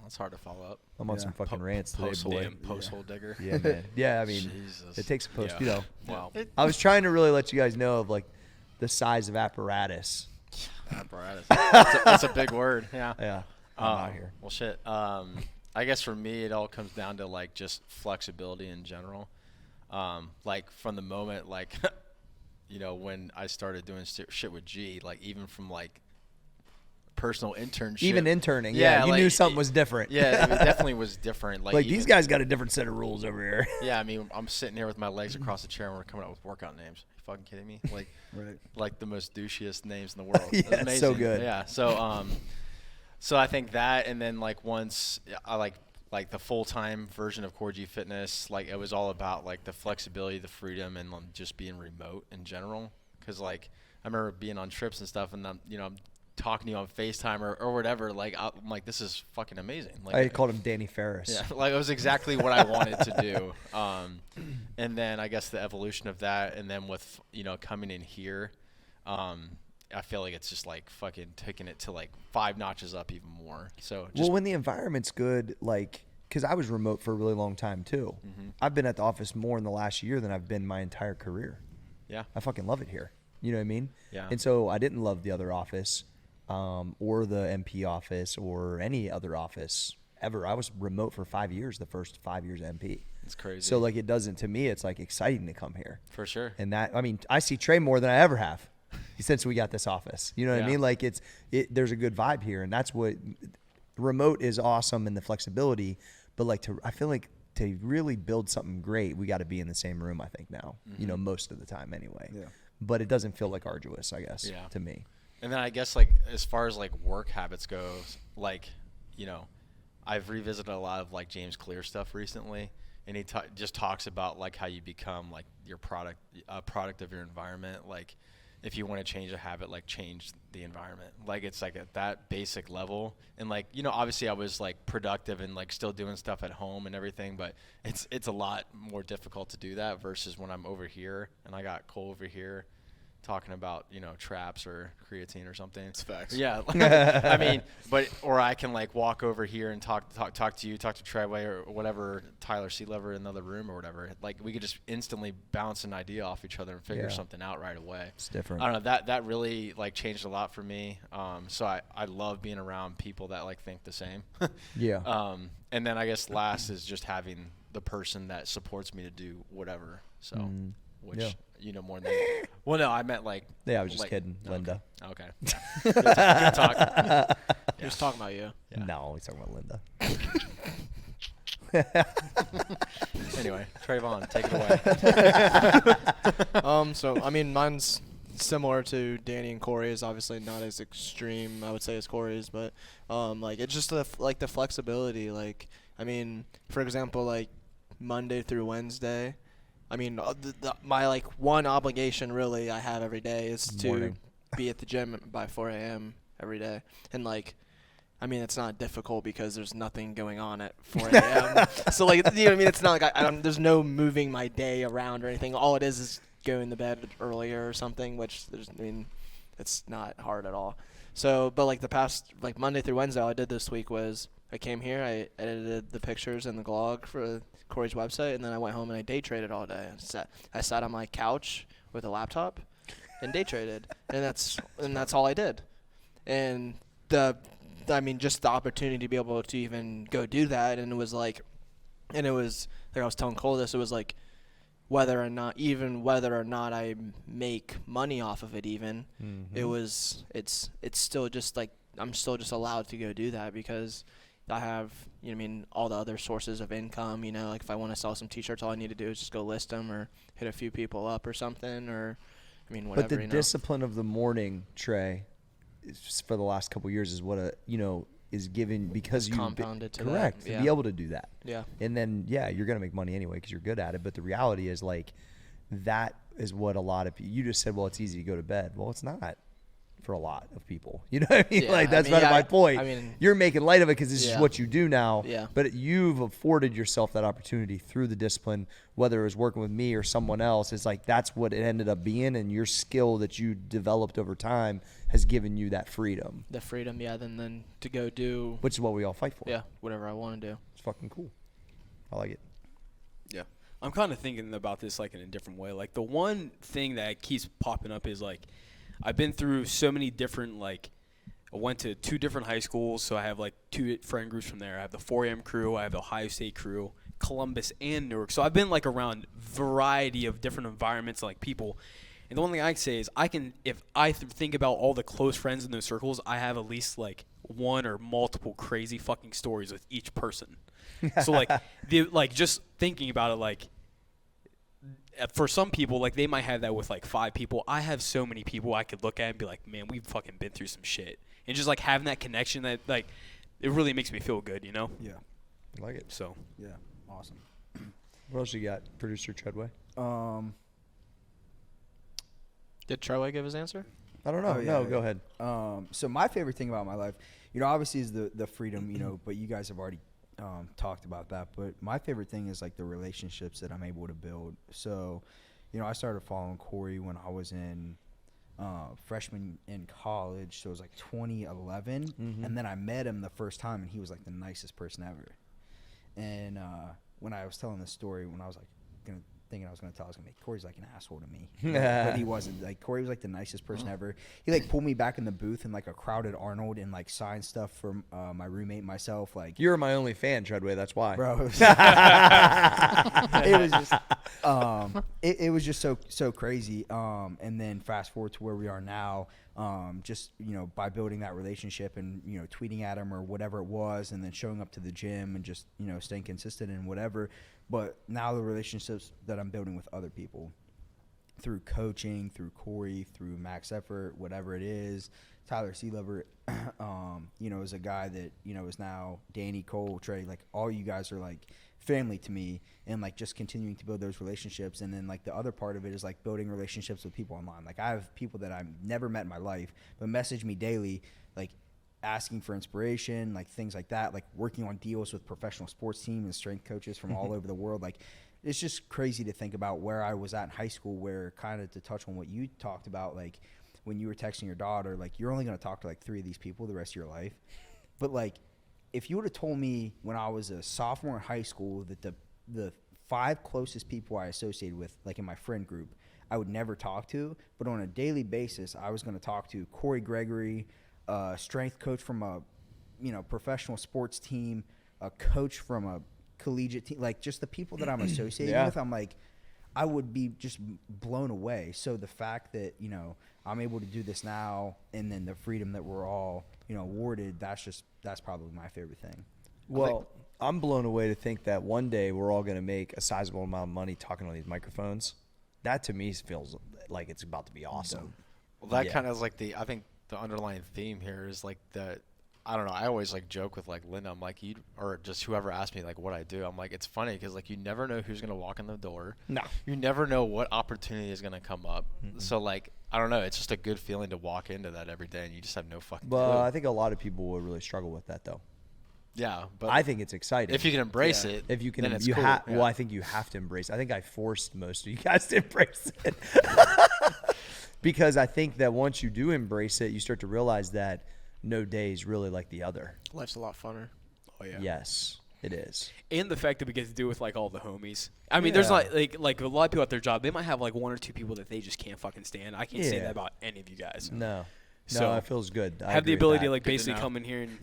That's hard to follow up. I'm on some fucking rants today, boy. Post-hole digger. Yeah, man. Yeah, I mean, Jesus. it takes a post. Yeah. You know, Wow. I was trying to really let you guys know of like the size of apparatus. Apparatus. That's a big word. Yeah. Yeah, I'm out here. Well, shit. I guess for me, it all comes down to like just flexibility in general. Like from the moment, like, you know, when I started doing shit with G, like even from like personal internship. Even interning, you like, knew something was different. Yeah, it definitely was different. Like these guys got a different set of rules over here. Yeah, I mean, I'm sitting here with my legs across the chair and we're coming up with workout names. Are you fucking kidding me? Like, like the most douchiest names in the world. Yeah, amazing. so good. Yeah, so I think that, and then like once I like the full-time version of Core G Fitness, like it was all about like the flexibility, the freedom, and just being remote in general. Because like I remember being on trips and stuff, and I'm talking to you on FaceTime or whatever. Like I'm like, this is fucking amazing. Like I called him Danny Ferris. Yeah, like it was exactly what I wanted to do. And then I guess the evolution of that, and then with coming in here, I feel like it's just like fucking taking it to like 5 notches up even more. So just when the environment's good, like, because I was remote for a really long time too. I've been at the office more in the last year than I've been my entire career. Yeah, I fucking love it here. You know what I mean? Yeah. And so I didn't love the other office, or the MP office, or any other office ever. I was remote for 5 years, the first 5 years at MP. It's crazy. So like it doesn't, to me, it's like exciting to come here. For sure. And that, I mean, I see Trey more than I ever have since we got this office. You know what I Yeah. mean? Like there's a good vibe here, and that's what remote is awesome, and the flexibility. But like I feel like to really build something great, we got to be in the same room. I think now, most of the time anyway. Yeah. But it doesn't feel like arduous, I guess, Yeah. to me. And then I guess like as far as like work habits goes, like I've revisited a lot of like James Clear stuff recently, and he just talks about like how you become like your product, a product of your environment. Like if you want to change a habit, like change the environment. Like it's like at that basic level. And like obviously I was like productive and like still doing stuff at home and everything, but it's a lot more difficult to do that versus when I'm over here and I got Cole over here talking about traps or creatine or something. It's facts. Yeah. I mean, or I can like walk over here and talk to you, talk to Tredway or whatever, Tyler Sealever in another room or whatever. Like we could just instantly bounce an idea off each other and figure something out right away. It's different. I don't know, that really like changed a lot for me. So I love being around people that like think the same. Yeah. And then I guess last is just having the person that supports me to do whatever. So which more than well, no, I meant like Yeah, I was just like, kidding, Linda. Okay. Yeah. Good talk. He was talking about you. Yeah. No, he's talking about Linda. Anyway, Trayvon, take it away. So I mean, mine's similar to Danny and Corey's. Obviously, not as extreme, I would say, as Corey's, but like it's just the flexibility. Like, I mean, for example, like Monday through Wednesday. I mean, my like one obligation really I have every day is to be at the gym by 4 a.m. every day, and like. I mean, it's not difficult because there's nothing going on at 4 a.m. So, like, you know what I mean? It's not like there's no moving my day around or anything. All it is going to bed earlier or something, which it's not hard at all. So, but like the past, like Monday through Wednesday, all I did this week was I came here, I edited the pictures and the blog for Corey's website, and then I went home and I day traded all day. I sat on my couch with a laptop and day traded, and that's all I did. And just the opportunity to be able to even go do that, and it was like I was telling Cole this, it was like whether or not I make money off of it even, it's still just like I'm still just allowed to go do that because I have, all the other sources of income, like if I want to sell some t-shirts, all I need to do is just go list them or hit a few people up or something, or whatever. But the discipline of the morning, Trey, for the last couple of years is what is given because you compounded to correct that. Yeah. To be able to do that. Yeah. And then you're gonna make money anyway because you're good at it. But the reality is like that is what a lot of people. You just said, well, it's easy to go to bed. Well, it's not. for a lot of people. You know what I mean? Yeah, Like, I that's mean, kind of yeah, my point. I mean- You're making light of it because this is Yeah. what you do now. Yeah. But you've afforded yourself that opportunity through the discipline, whether it was working with me or someone else. It's like that's what it ended up being, and your skill that you developed over time has given you that freedom, The freedom, yeah, then to go do, which is what we all fight for. yeah, whatever I want to do. It's fucking cool. I like it. Yeah. I'm kind of thinking about this like in a different way. Like the one thing that keeps popping up is like I've been through so many different like I went to 2 different high schools, so I have like 2 friend groups from there. I have the 4AM crew, I have the Ohio State crew, Columbus and Newark. So I've been like around variety of different environments, like people. And the one thing I can say is if I think about all the close friends in those circles, I have at least like one or multiple crazy fucking stories with each person. So like just thinking about it, like for some people, like they might have that with like 5 people. I have so many people I could look at and be like, man, we've fucking been through some shit. And just like having that connection, that like it really makes me feel good, you know? Yeah. I like it. So Yeah. Awesome. What else you got, producer Tredway? Did Tredway give his answer? I don't know. Oh, yeah, no, yeah. go ahead. So my favorite thing about my life, obviously is the freedom, but you guys have already talked about that. But my favorite thing is like the relationships that I'm able to build. So, I started following Corey when I was in freshman in college. So it was like 2011. And then I met him the first time and he was like the nicest person ever. And when I was telling this story, when I was like thinking I was going to tell, I was going to make Corey's like an asshole to me. But he wasn't. Like, Corey was like the nicest person ever. He like pulled me back in the booth in like a crowded Arnold and like signed stuff for my roommate and myself. Like, You're my only fan, Tredway. That's why. bro, it was just it was just so crazy. And then fast forward to where we are now, just by building that relationship and tweeting at him or whatever it was, and then showing up to the gym and just staying consistent and whatever. But now the relationships that I'm building with other people through coaching, through Corey, through Max Effort, whatever it is, Tyler Sealover, is a guy that, is now Danny, Cole, Trey, like all you guys are like family to me, and like just continuing to build those relationships. And then like the other part of it is like building relationships with people online. Like I have people that I've never met in my life, but message me daily, like asking for inspiration, like things like that, like working on deals with professional sports teams and strength coaches from all over the world. Like it's just crazy to think about where I was at in high school, where kind of to touch on what you talked about, like when you were texting your daughter, like you're only going to talk to like 3 of these people the rest of your life. But like if you would have told me when I was a sophomore in high school that the 5 closest people I associated with, like in my friend group, I would never talk to, but on a daily basis I was going to talk to Corey Gregory, strength coach from a professional sports team, a coach from a collegiate team, like just the people that I'm associated with, I'm like, I would be just blown away. So the fact that I'm able to do this now, and then the freedom that we're all awarded, that's probably my favorite thing. Well, I'm blown away to think that one day we're all going to make a sizable amount of money talking on these microphones. That to me feels like it's about to be awesome. Well, that kind of is like I think the underlying theme here is like I don't know. I always like joke with like Linda. I'm like, or just whoever asked me like what I do. I'm like, it's funny because like you never know who's gonna walk in the door. No. You never know what opportunity is gonna come up. So like, I don't know. It's just a good feeling to walk into that every day, and you just have no fucking clue. But I think a lot of people would really struggle with that, though. Yeah, but I think it's exciting. if you can embrace it, If you can, then it's you cool. Well, I think you have to embrace it. I think I forced most of you guys to embrace it. Because I think that once you do embrace it, you start to realize that no day is really like the other. Life's a lot funner. oh yeah. Yes, it is. And the fact that we get to do it with like all the homies. I mean, there's not like a lot of people at their job, they might have like 1 or 2 people that they just can't fucking stand. I can't say that about any of you guys. No, So, it feels good. I have the agree with ability to that. like Good to basically know. come in here and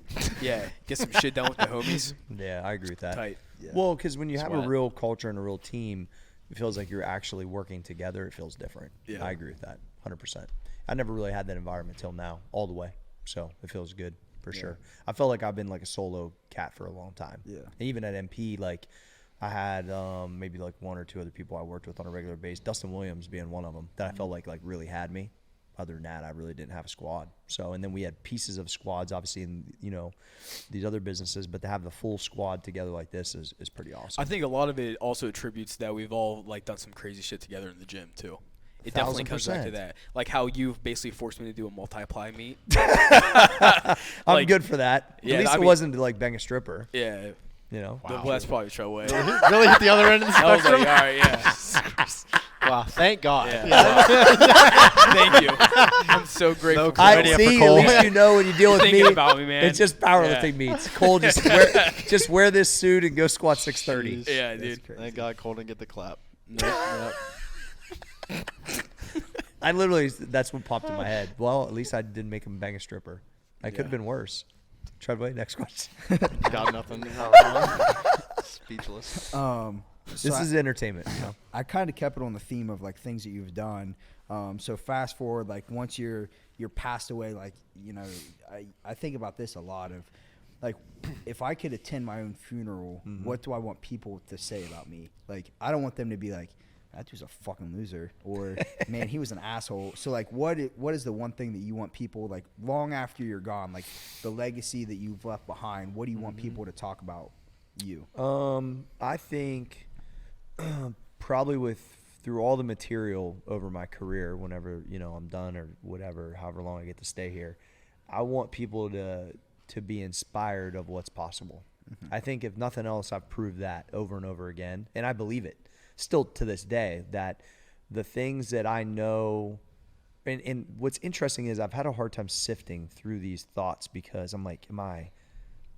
get some shit done with the homies. Yeah, I agree with that. Tight. Well, because when you have a Sweat. real culture and a real team, it feels like you're actually working together. It feels different. Yeah. I agree with that 100%. I never really had that environment till now, all the way. So it feels good for sure. I felt like I've been like a solo cat for a long time. Yeah. And even at MP, like I had maybe like 1 or 2 other people I worked with on a regular basis. Dustin Williams being one of them that I felt like really had me. Other than that, I really didn't have a squad. So, and then we had pieces of squads, obviously, in these other businesses. But to have the full squad together like this is pretty awesome. I think a lot of it also attributes that we've all like done some crazy shit together in the gym too. It definitely comes back to 1000%. that. Like how you've basically forced me to do a multiply meet. I'm Like, good for that. yeah, At least I it mean- wasn't like bang a stripper. Yeah. You know. Well, that's probably Tredway. Really hit the other end of the I was spectrum. like, all right, yeah. Wow, thank God. Yeah. Thank you. I'm so grateful. No for I credit that. for see. Cole. At least you know when you deal with Thinking me. about me, man. It's just powerlifting meets. Cole, just wear this suit and go squat 630. Yeah, dude. Thank God Cole didn't get the clap. I literally, that's what popped in my head. Well, at least I didn't make him bang a stripper. I could have been worse. Treadway, next question. Got nothing. Speechless. So This is entertainment. You know? I kind of kept it on the theme of like things that you've done. So fast forward, like once you're passed away, like, you know, I think about this a lot of like, if I could attend my own funeral, what do I want people to say about me? Like, I don't want them to be like, that dude's a fucking loser, or man, he was an asshole. So like, what is the one thing that you want people, like, long after you're gone, like the legacy that you've left behind, what do you want people to talk about you? I think probably through all the material over my career, whenever, you know, I'm done or whatever, however long I get to stay here, I want people to be inspired of what's possible. I think if nothing else, I've proved that over and over again, and I believe it still to this day, that the things that I know, and what's interesting is I've had a hard time sifting through these thoughts, because I'm like, am I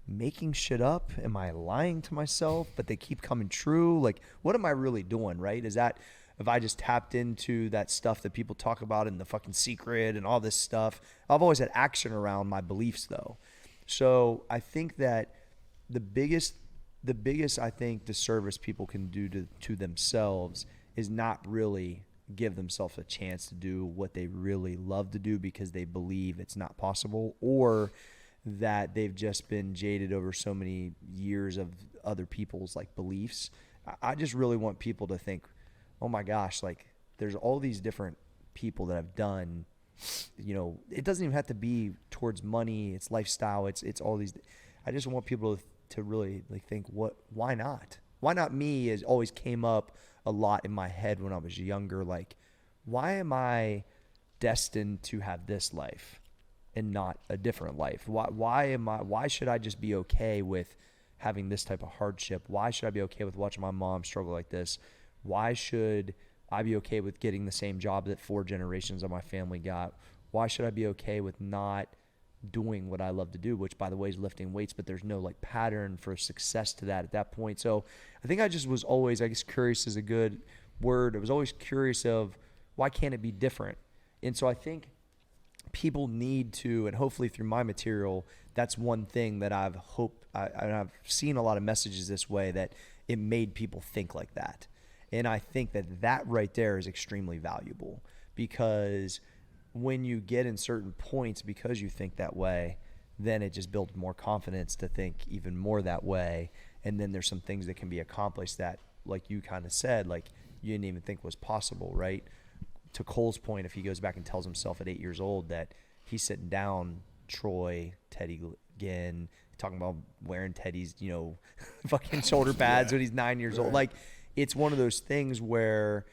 making shit up? Am I lying to myself? But they keep coming true. Like, what am I really doing, right? Is that if I just tapped into that stuff that people talk about in The Fucking Secret and all this stuff? I've always had action around my beliefs, though. So I think that the biggest I think disservice people can do to themselves is not really give themselves a chance to do what they really love to do because they believe it's not possible, or that they've just been jaded over so many years of other people's like beliefs. I just really want people to think, oh my gosh, like there's all these different people that have done, you know, it doesn't even have to be towards money, it's lifestyle, it's all these. I just want people to really like think, why not me? Is always came up a lot in my head when I was younger. Like, why am I destined to have this life and not a different life? Why should I just be okay with having this type of hardship? Why should I be okay with watching my mom struggle like this? Why should I be okay with getting the same job that 4 generations of my family got? Why should I be okay with not doing what I love to do, which by the way is lifting weights, but there's no like pattern for success to that at that point. So I think I just was always, I guess curious is a good word. I was always curious of why can't it be different? And so I think people need to, and hopefully through my material, that's one thing that I've hoped, I've seen a lot of messages this way, that it made people think like that. And I think that right there is extremely valuable, because when you get in certain points because you think that way, then it just builds more confidence to think even more that way. And then there's some things that can be accomplished that, like you kind of said, like you didn't even think was possible, right? To Cole's point, if he goes back and tells himself at 8 years old that he's sitting down Troy, Teddy Ginn, talking about wearing Teddy's, you know, fucking shoulder pads when he's 9 years old. Like, it's one of those things where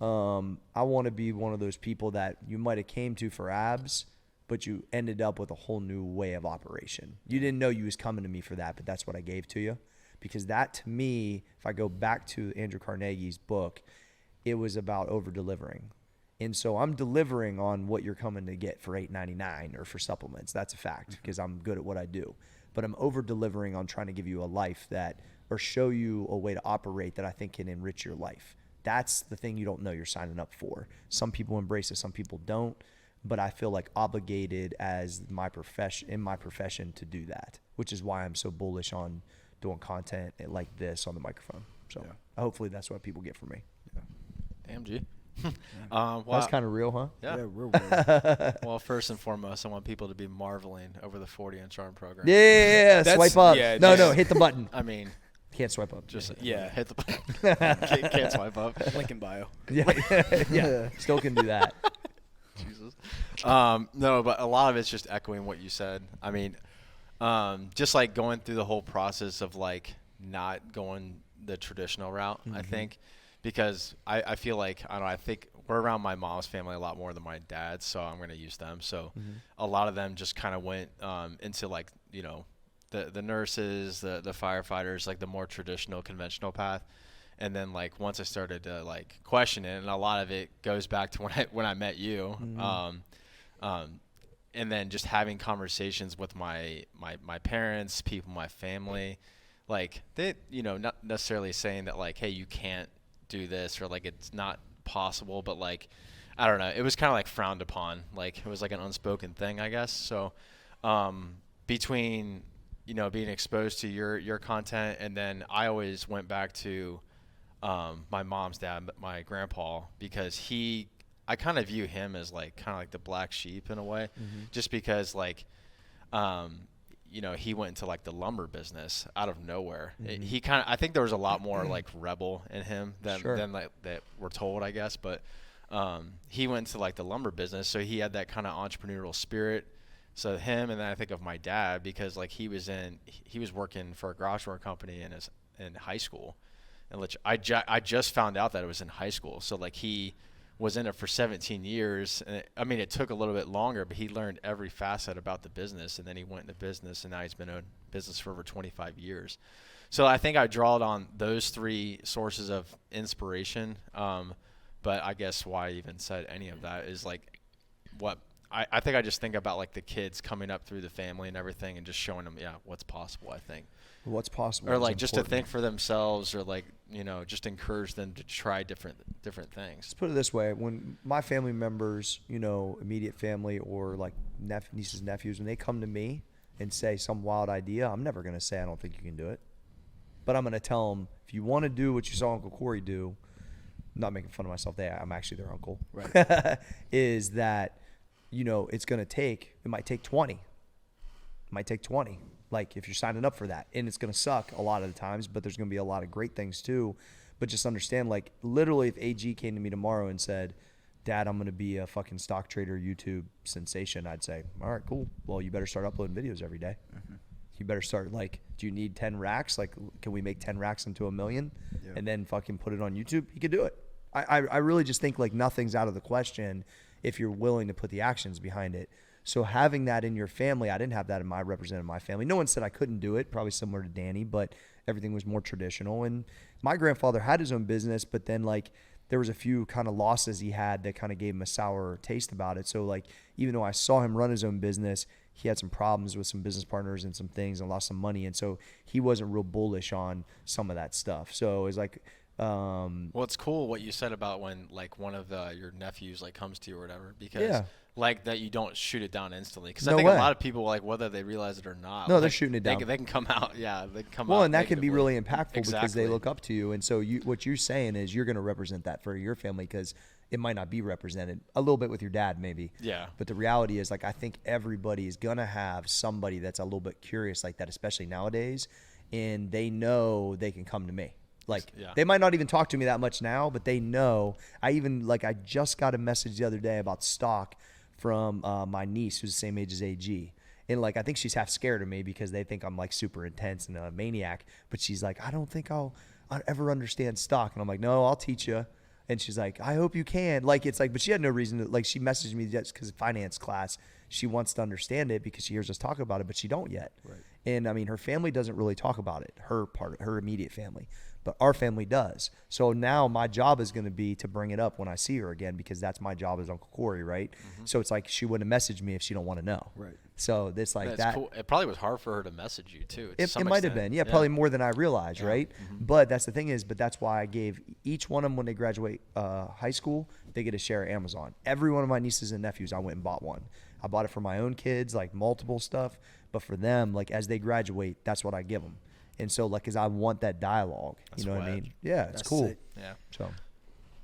I want to be one of those people that you might have came to for abs, but you ended up with a whole new way of operation. You didn't know you was coming to me for that, but that's what I gave to you. Because that, to me, if I go back to Andrew Carnegie's book, it was about over-delivering. And so I'm delivering on what you're coming to get for $8.99 or for supplements. That's a fact, because I'm good at what I do. But I'm over-delivering on trying to give you a life that, or show you a way to operate that I think can enrich your life. That's the thing you don't know you're signing up for. Some people embrace it, some people don't. But I feel like obligated as in my profession to do that, which is why I'm so bullish on doing content like this on the microphone. So hopefully that's what people get from me. Damn, G. That's kind of real, huh? Yeah. Real weird. Well, first and foremost, I want people to be marveling over the 40-inch arm program. Yeah, That's- swipe up. yeah, No, just- hit the button. I mean, Can't swipe up. just Yeah. hit the button. can't swipe up. Link in bio. Yeah. Still can do that. Jesus. No, but a lot of it's just echoing what you said. I mean, just like going through the whole process of like not going the traditional route, I think, because I feel like, I don't know, I think we're around my mom's family a lot more than my dad's, so I'm gonna use them. So a lot of them just kind of went into like, you know, the nurses, the firefighters, like the more traditional, conventional path. And then like once I started to like question it, and a lot of it goes back to when I met you, and then just having conversations with my parents, people, my family, like they, you know, not necessarily saying that like, hey, you can't do this, or like it's not possible, but like, I don't know, it was kind of like frowned upon, like it was like an unspoken thing, I guess. So between, you know, being exposed to your content, and then I always went back to my mom's dad, my grandpa, because I kind of view him as like kind of like the black sheep in a way, just because like you know, he went into like the lumber business out of nowhere. He kind of, I think there was a lot more like rebel in him than like that we're told, I guess. But he went to like the lumber business, so he had that kind of entrepreneurial spirit. So him, and then I think of my dad, because like he was working for a garage door company in high school, and I just found out that it was in high school. So like he was in it for 17 years. And it took a little bit longer, but he learned every facet about the business, and then he went into business, and now he's been in business for over 25 years. So I think I draw it on those three sources of inspiration. But I guess why I even said any of that is like what I think I just think about like the kids coming up through the family and everything, and just showing them, what's possible, I think. What's possible. Or like just to think for themselves, or like, you know, just encourage them to try different things. Let's put it this way. When my family members, you know, immediate family, or like nieces, nephews, when they come to me and say some wild idea, I'm never going to say I don't think you can do it. But I'm going to tell them, if you want to do what you saw Uncle Corey do, I'm not making fun of myself, I'm actually their uncle, right? Is that, you know, it might take 20. It might take 20. Like if you're signing up for that, and it's going to suck a lot of the times, but there's going to be a lot of great things too. But just understand, like literally if AG came to me tomorrow and said, Dad, I'm going to be a fucking stock trader YouTube sensation, I'd say, all right, cool. Well, you better start uploading videos every day. You better start, like, do you need 10 racks? Like, can we make 10 racks into $1 million and then fucking put it on YouTube? You could do it. I really just think like nothing's out of the question if you're willing to put the actions behind it. So having that in your family, I didn't have that in my family. No one said I couldn't do it, probably similar to Danny, but everything was more traditional. And my grandfather had his own business, but then like there was a few kind of losses he had that kind of gave him a sour taste about it. So like, even though I saw him run his own business, he had some problems with some business partners and some things and lost some money. And so he wasn't real bullish on some of that stuff. So it was like, well, it's cool what you said about when like one of your nephews like comes to you or whatever, because like that you don't shoot it down instantly, because I think a lot of people, like whether they realize it or not, they're shooting it down. They can come out, they can come out. Well, and that can be really impactful Exactly. because they look up to you, and so what you're saying is you're going to represent that for your family, because it might not be represented a little bit with your dad maybe. Yeah. But the reality is, like, I think everybody is going to have somebody that's a little bit curious like that, especially nowadays, and they know they can come to me. Like, they might not even talk to me that much now, but they know. I just got a message the other day about stock from my niece, who's the same age as AG. And like, I think she's half scared of me because they think I'm like super intense and a maniac. But she's like, I don't think I'll ever understand stock. And I'm like, no, I'll teach you. And she's like, I hope you can. Like, it's like, but she had no reason to, like, she messaged me just because of finance class. She wants to understand it because she hears us talk about it, but she don't yet. Right. And I mean, her family doesn't really talk about it, her immediate family. But our family does. So now my job is going to be to bring it up when I see her again, because that's my job as Uncle Corey, right? So it's like she wouldn't message me if she don't want to know. Right. So it's like that. Cool. It probably was hard for her to message you too. It might have been. Yeah, probably more than I realized, right? But that's the thing is, but that's why I gave each one of them when they graduate high school, they get a share of Amazon. Every one of my nieces and nephews, I went and bought one. I bought it for my own kids, like multiple stuff. But for them, like as they graduate, that's what I give them. And so, like, because I want that dialogue. You know what I mean? Yeah, it's cool. Sick. Yeah. So I'm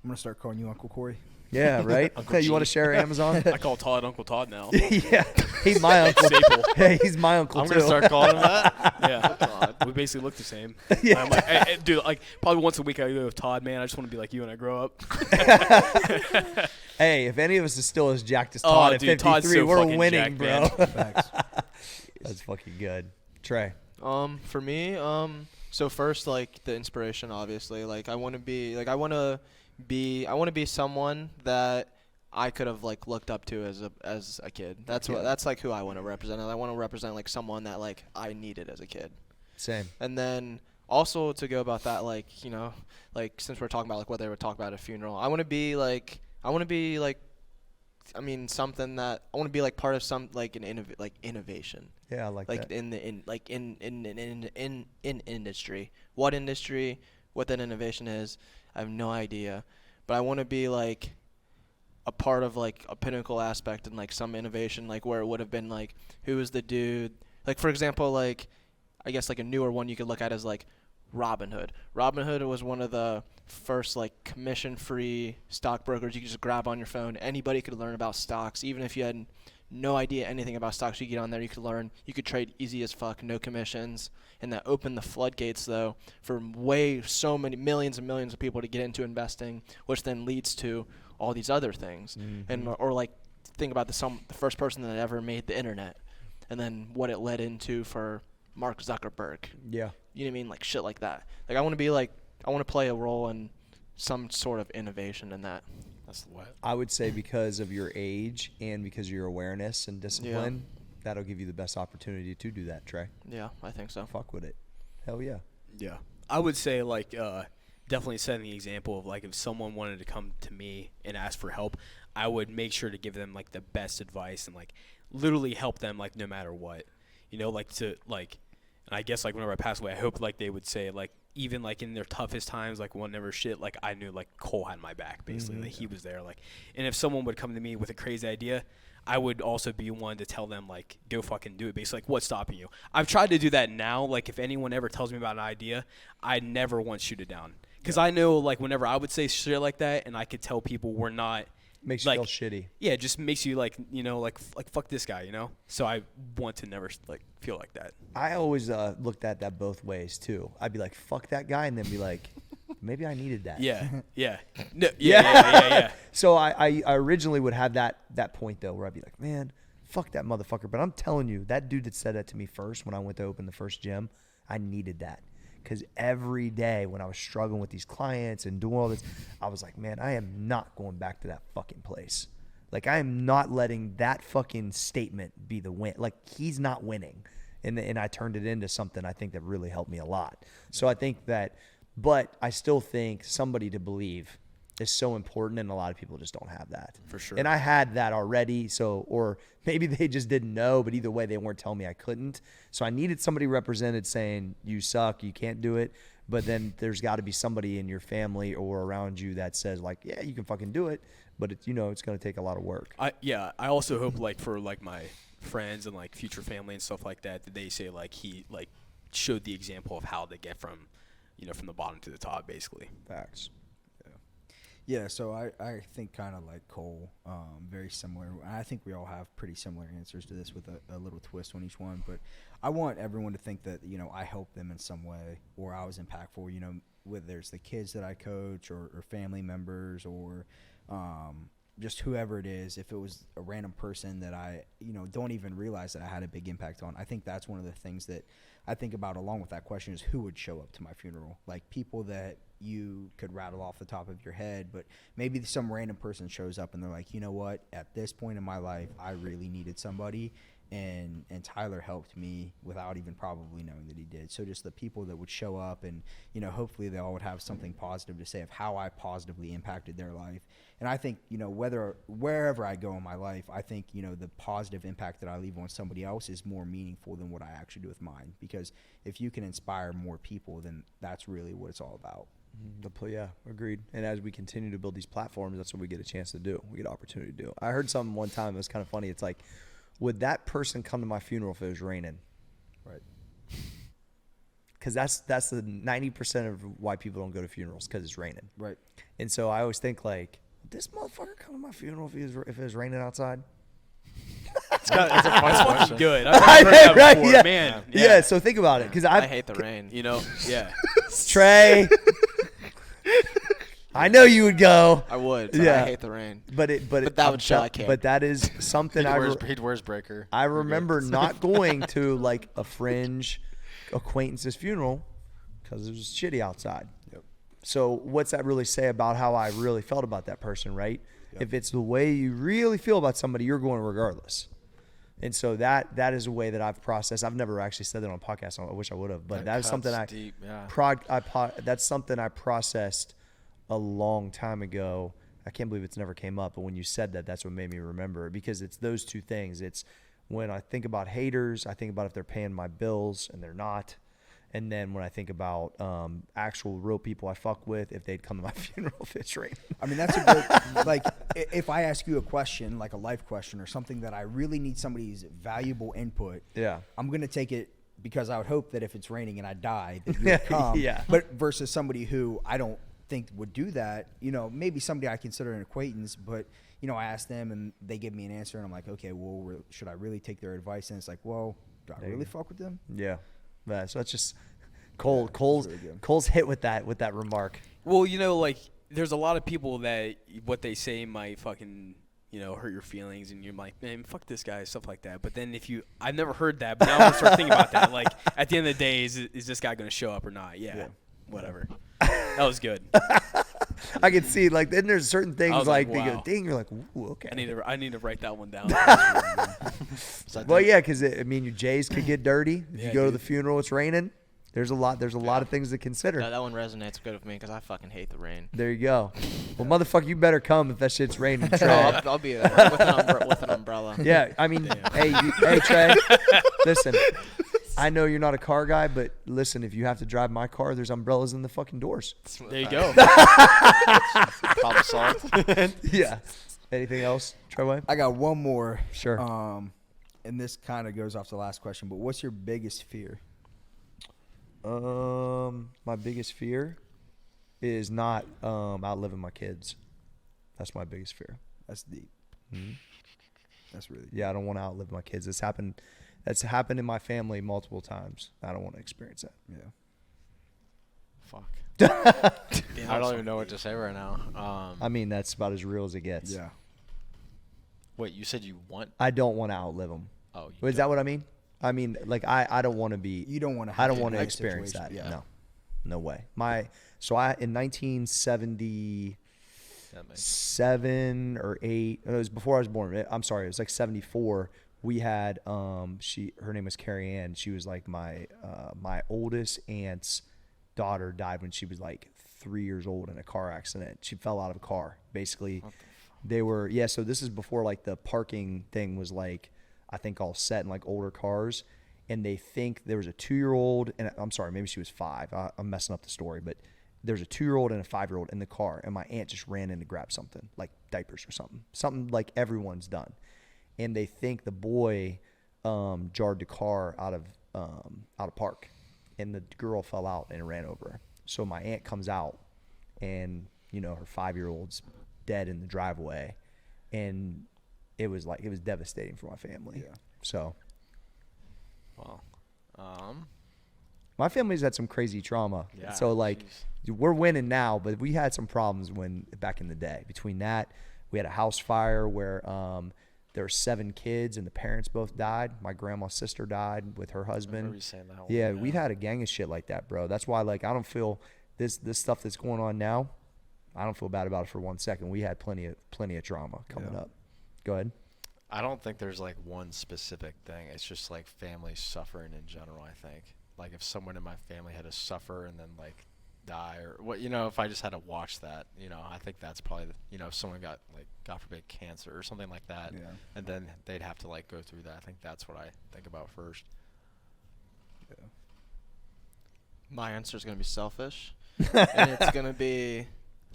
going to start calling you Uncle Corey. Yeah, right? Okay, you want to share Amazon? I call Todd Uncle Todd now. Yeah, he's my uncle. Staple. Hey, he's my uncle, I'm too. going to start calling him that. Yeah, Todd. We basically look the same. Yeah. I'm like, hey, dude, like, probably once a week I go with Todd, man. I just want to be like you when I grow up. Hey, if any of us is still as jacked as Todd at 53, we're winning, bro. That's fucking good. Trey. For me, so first, like, the inspiration, obviously. Like, I want to be someone that I could have like looked up to as a kid. That's like who I want to represent. I want to represent like someone that like I needed as a kid. Same. And then also to go about that, like, you know, like since we're talking about like what they would talk about at a funeral, I want to be like something that I want to be like part of some like innovation. Yeah, I like that. in industry. What industry, what that innovation is, I have no idea. But I want to be like a part of like a pinnacle aspect in like some innovation, like where it would have been like who was the dude, like for example, like I guess like a newer one you could look at is like Robinhood. Robinhood was one of the first like commission-free stockbrokers you could just grab on your phone. Anybody could learn about stocks, even if you had no idea anything about stocks. You get on there, you could learn, you could trade easy as fuck, no commissions. And that opened the floodgates though for so many millions and millions of people to get into investing, which then leads to all these other things. And or like think about the first person that ever made the internet, and then what it led into for Mark Zuckerberg. Yeah. You know what I mean? Like shit like that. Like I want to play a role in some sort of innovation in that. That's what I would say because of your age and because of your awareness and discipline, that'll give you the best opportunity to do that, Trey. Yeah, I think so. Fuck with it. Hell yeah. Yeah. I would say like definitely setting the example of like if someone wanted to come to me and ask for help, I would make sure to give them like the best advice and like literally help them like no matter what. You know, like to like, and I guess like whenever I pass away, I hope like they would say like even like in their toughest times, like whenever shit, like I knew like Cole had my back basically, like he was there. Like, and if someone would come to me with a crazy idea, I would also be one to tell them like go fucking do it. Basically, like what's stopping you? I've tried to do that now. Like if anyone ever tells me about an idea, I never once shoot it down because I know like whenever I would say shit like that, and I could tell people we're not. Makes you like, feel shitty. Yeah, it just makes you like, you know, like fuck this guy, you know? So I want to never like feel like that. I always looked at that both ways too. I'd be like, fuck that guy, and then be like, maybe I needed that. Yeah. No, yeah. So I originally would have that point though where I'd be like, man, fuck that motherfucker. But I'm telling you, that dude that said that to me first when I went to open the first gym, I needed that. Because every day when I was struggling with these clients and doing all this, I was like, man, I am not going back to that fucking place. Like, I am not letting that fucking statement be the win. Like, he's not winning. And I turned it into something I think that really helped me a lot. So I think that, but I still think somebody to believe is so important, and a lot of people just don't have that. For sure. And I had that already, so, or maybe they just didn't know, but either way, they weren't telling me I couldn't. So I needed somebody represented saying, you suck, you can't do it. But then there's got to be somebody in your family or around you that says, like, yeah, you can fucking do it, but it's, you know, it's going to take a lot of work. I also hope, like, for, like, my friends and, like, future family and stuff like that, that they say, like, he, like, showed the example of how to get from, you know, from the bottom to the top, basically. Facts. Yeah, so I think kind of like Cole, very similar. I think we all have pretty similar answers to this with a little twist on each one. But I want everyone to think that, you know, I helped them in some way or I was impactful, you know, whether it's the kids that I coach or family members or just whoever it is. If it was a random person that I, you know, don't even realize that I had a big impact on. I think that's one of the things that I think about along with that question is who would show up to my funeral. Like people that you could rattle off the top of your head, but maybe some random person shows up and they're like, you know what, at this point in my life, I really needed somebody, and Tyler helped me without even probably knowing that he did. So just the people that would show up and, you know, hopefully they all would have something positive to say of how I positively impacted their life. And I think, you know, wherever I go in my life, I think, you know, the positive impact that I leave on somebody else is more meaningful than what I actually do with mine. Because if you can inspire more people, then that's really what it's all about. Yeah, agreed. And as we continue to build these platforms, that's what we get a chance to do. We get an opportunity to do. I heard something one time, it was kind of funny. It's like, would that person come to my funeral if it was raining? Right. Because that's the 90% of why people don't go to funerals, because it's raining. Right. And so I always think like, would this motherfucker come to my funeral if it was raining outside? it's a fun question. Good. I've heard that Right, before. yeah. Man. Yeah, so think about it. Because I hate the rain. You know, yeah. Trey, I know you would go. I would. So Yeah. I hate the rain. But that would show I care. But that is something He wears breaker. I remember not going to like a fringe acquaintance's funeral because it was shitty outside. Yep. So what's that really say about how I really felt about that person, right? Yep. If it's the way you really feel about somebody, you're going regardless. And so that is a way that I've processed. I've never actually said that on a podcast. I wish I would have, but that is something that's something I processed a long time ago. I can't believe it's never came up, but when you said that, that's what made me remember it, because it's those two things. It's when I think about haters, I think about if they're paying my bills and they're not. And then when I think about actual real people I fuck with, if they'd come to my funeral if it's raining. I mean, that's a good, like, if I ask you a question, like a life question or something that I really need somebody's valuable input, I'm going to take it because I would hope that if it's raining and I die, that you would come. But versus somebody who I don't think would do that, you know, maybe somebody I consider an acquaintance, but, you know, I ask them and they give me an answer and I'm like, okay, well, should I really take their advice? And it's like, well, do I really fuck with them? Yeah. So it's just Cole's hit with that remark. Well, you know, like there's a lot of people that what they say might fucking, you know, hurt your feelings, and you're like, man, fuck this guy, stuff like that. But then I've never heard that, but now I'm gonna start thinking about that. Like at the end of the day, is this guy gonna show up or not? Yeah. Whatever. That was good. I can see, like, then there's certain things like wow. they go ding, you're like, ooh, okay. I need to write that one down. Well, yeah, because I mean, your J's could get dirty if you go to the funeral. It's raining. There's a lot of things to consider. That one resonates good with me because I fucking hate the rain. There you go. Well, motherfucker, you better come if that shit's raining, Trey. I'll be there with an umbrella. Yeah, I mean, hey, Trey, listen. I know you're not a car guy, but listen, if you have to drive my car, there's umbrellas in the fucking doors. There you go. Problem solved. Yeah. Anything else, Tredway? I got one more. Sure. And this kind of goes off the last question, but what's your biggest fear? My biggest fear is not outliving my kids. That's my biggest fear. That's deep. Mm-hmm. That's really deep. Yeah, I don't want to outlive my kids. That's happened in my family multiple times. I don't want to experience that. Yeah. Fuck. I don't even know what to say right now. I mean, that's about as real as it gets. Yeah. Wait, you said you want? I don't want to outlive them. Oh, is that what I mean? I mean, like I don't want to be. You don't want to. I don't want to experience that. Yeah. No way. In 1977 or 8. It was before I was born. I'm sorry. It was like 74. We had her name was Carrie Ann. She was like my oldest aunt's daughter died when she was like 3 years old in a car accident. She fell out of a car. Basically, so this is before like the parking thing was like, I think all set in like older cars, and they think there was a 2-year-old and I'm sorry, maybe she was 5. I'm messing up the story, but there's a 2-year-old and a 5-year-old in the car, and my aunt just ran in to grab something like diapers or something like everyone's done. And they think the boy jarred the car out of park, and the girl fell out and ran over her. So my aunt comes out, and you know her 5-year-old's dead in the driveway, and it was devastating for my family. Yeah. So, Well, my family's had some crazy trauma. Yeah, so like, we're winning now, but we had some problems back in the day. Between that, we had a house fire where there were 7 kids and the parents both died. My grandma's sister died with her husband. Yeah, we've had a gang of shit like that, bro. That's why, like, I don't feel this stuff that's going on now. I don't feel bad about it for 1 second. We had plenty of trauma coming up. Go ahead. I don't think there's like one specific thing. It's just like family suffering in general. I think like if someone in my family had to suffer and then like die or what, you know, if I just had to watch that, you know, I think that's probably if someone got like, God forbid, cancer or something like that, and then they'd have to like go through that. I think that's what I think about first. Yeah. My answer is gonna be selfish, and it's gonna be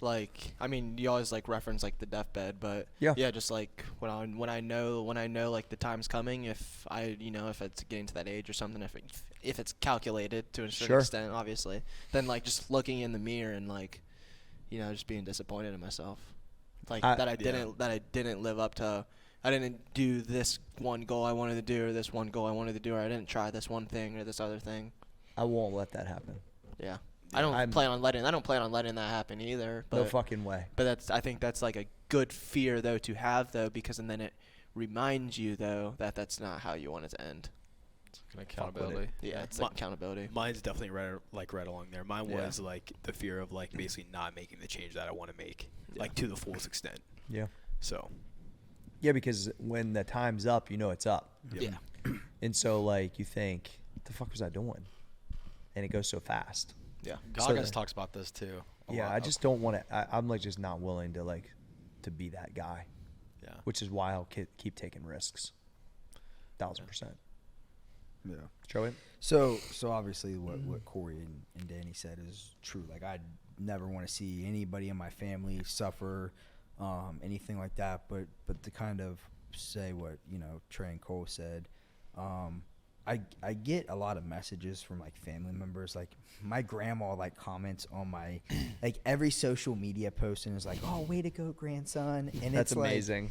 like, I mean, you always like reference like the deathbed, but yeah, just like when I know like the time's coming, if it's getting to that age or something, if it's calculated to a certain extent, obviously, then like just looking in the mirror and like, you know, just being disappointed in myself, like that I didn't live up to. I didn't do this one goal I wanted to do, or this one goal I wanted to do, or I didn't try this one thing or this other thing. I won't let that happen. Yeah. I don't plan on letting that happen either. But, no fucking way. But I think that's like a good fear though to have though, because and then it reminds you though that that's not how you want it to end. An accountability. Yeah, it's like accountability. Mine's definitely right along there. Mine Yeah. was like the fear of like basically not making the change that I want to make, like to the fullest extent. Yeah. So. Yeah, because when the time's up, you know it's up. Yep. Yeah. And so, like, you think, what the fuck was I doing? And it goes so fast. Yeah. Goggins talks about this too. Yeah, I just don't want to. I'm like just not willing to to be that guy. Yeah. Which is why I'll keep taking risks. 1000%. Yeah. Joey? So obviously what Corey and Danny said is true. Like, I never want to see anybody in my family suffer, anything like that. But to kind of say what, Trey and Cole said, I get a lot of messages from like family members. Like, my grandma like comments on my like every social media post and is like, "Oh, way to go, grandson!" And That's it's amazing.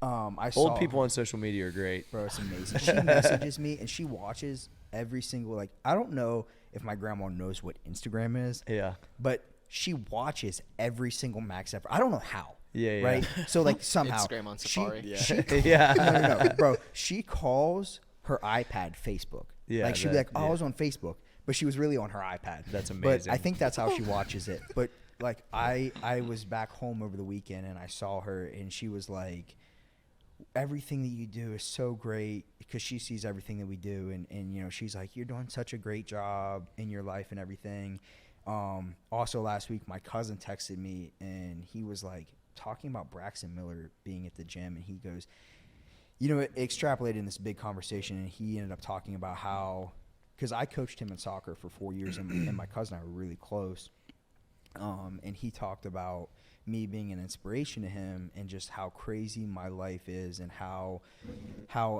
I saw Old people on social media are great. Bro, it's amazing. She messages me and she watches every single, like, I don't know if my grandma knows what Instagram is. Yeah. But she watches every single Max effort. I don't know how. Yeah. Right? So, like, somehow. Instagram on Safari. Yeah. No, bro. She calls her iPad Facebook. Yeah, Like, she'd be like, I was on Facebook. But she was really on her iPad. That's But amazing. I think that's how she watches it. But, like, I was back home over the weekend and I saw her and she was like, everything that you do is so great, because she sees everything that we do, and she's like, you're doing such a great job in your life and everything. Also last week my cousin texted me and he was like talking about Braxton Miller being at the gym, and he goes, it extrapolated in this big conversation, and he ended up talking about how, because I coached him in soccer for 4 years and my cousin and I were really close, and he talked about me being an inspiration to him and just how crazy my life is and how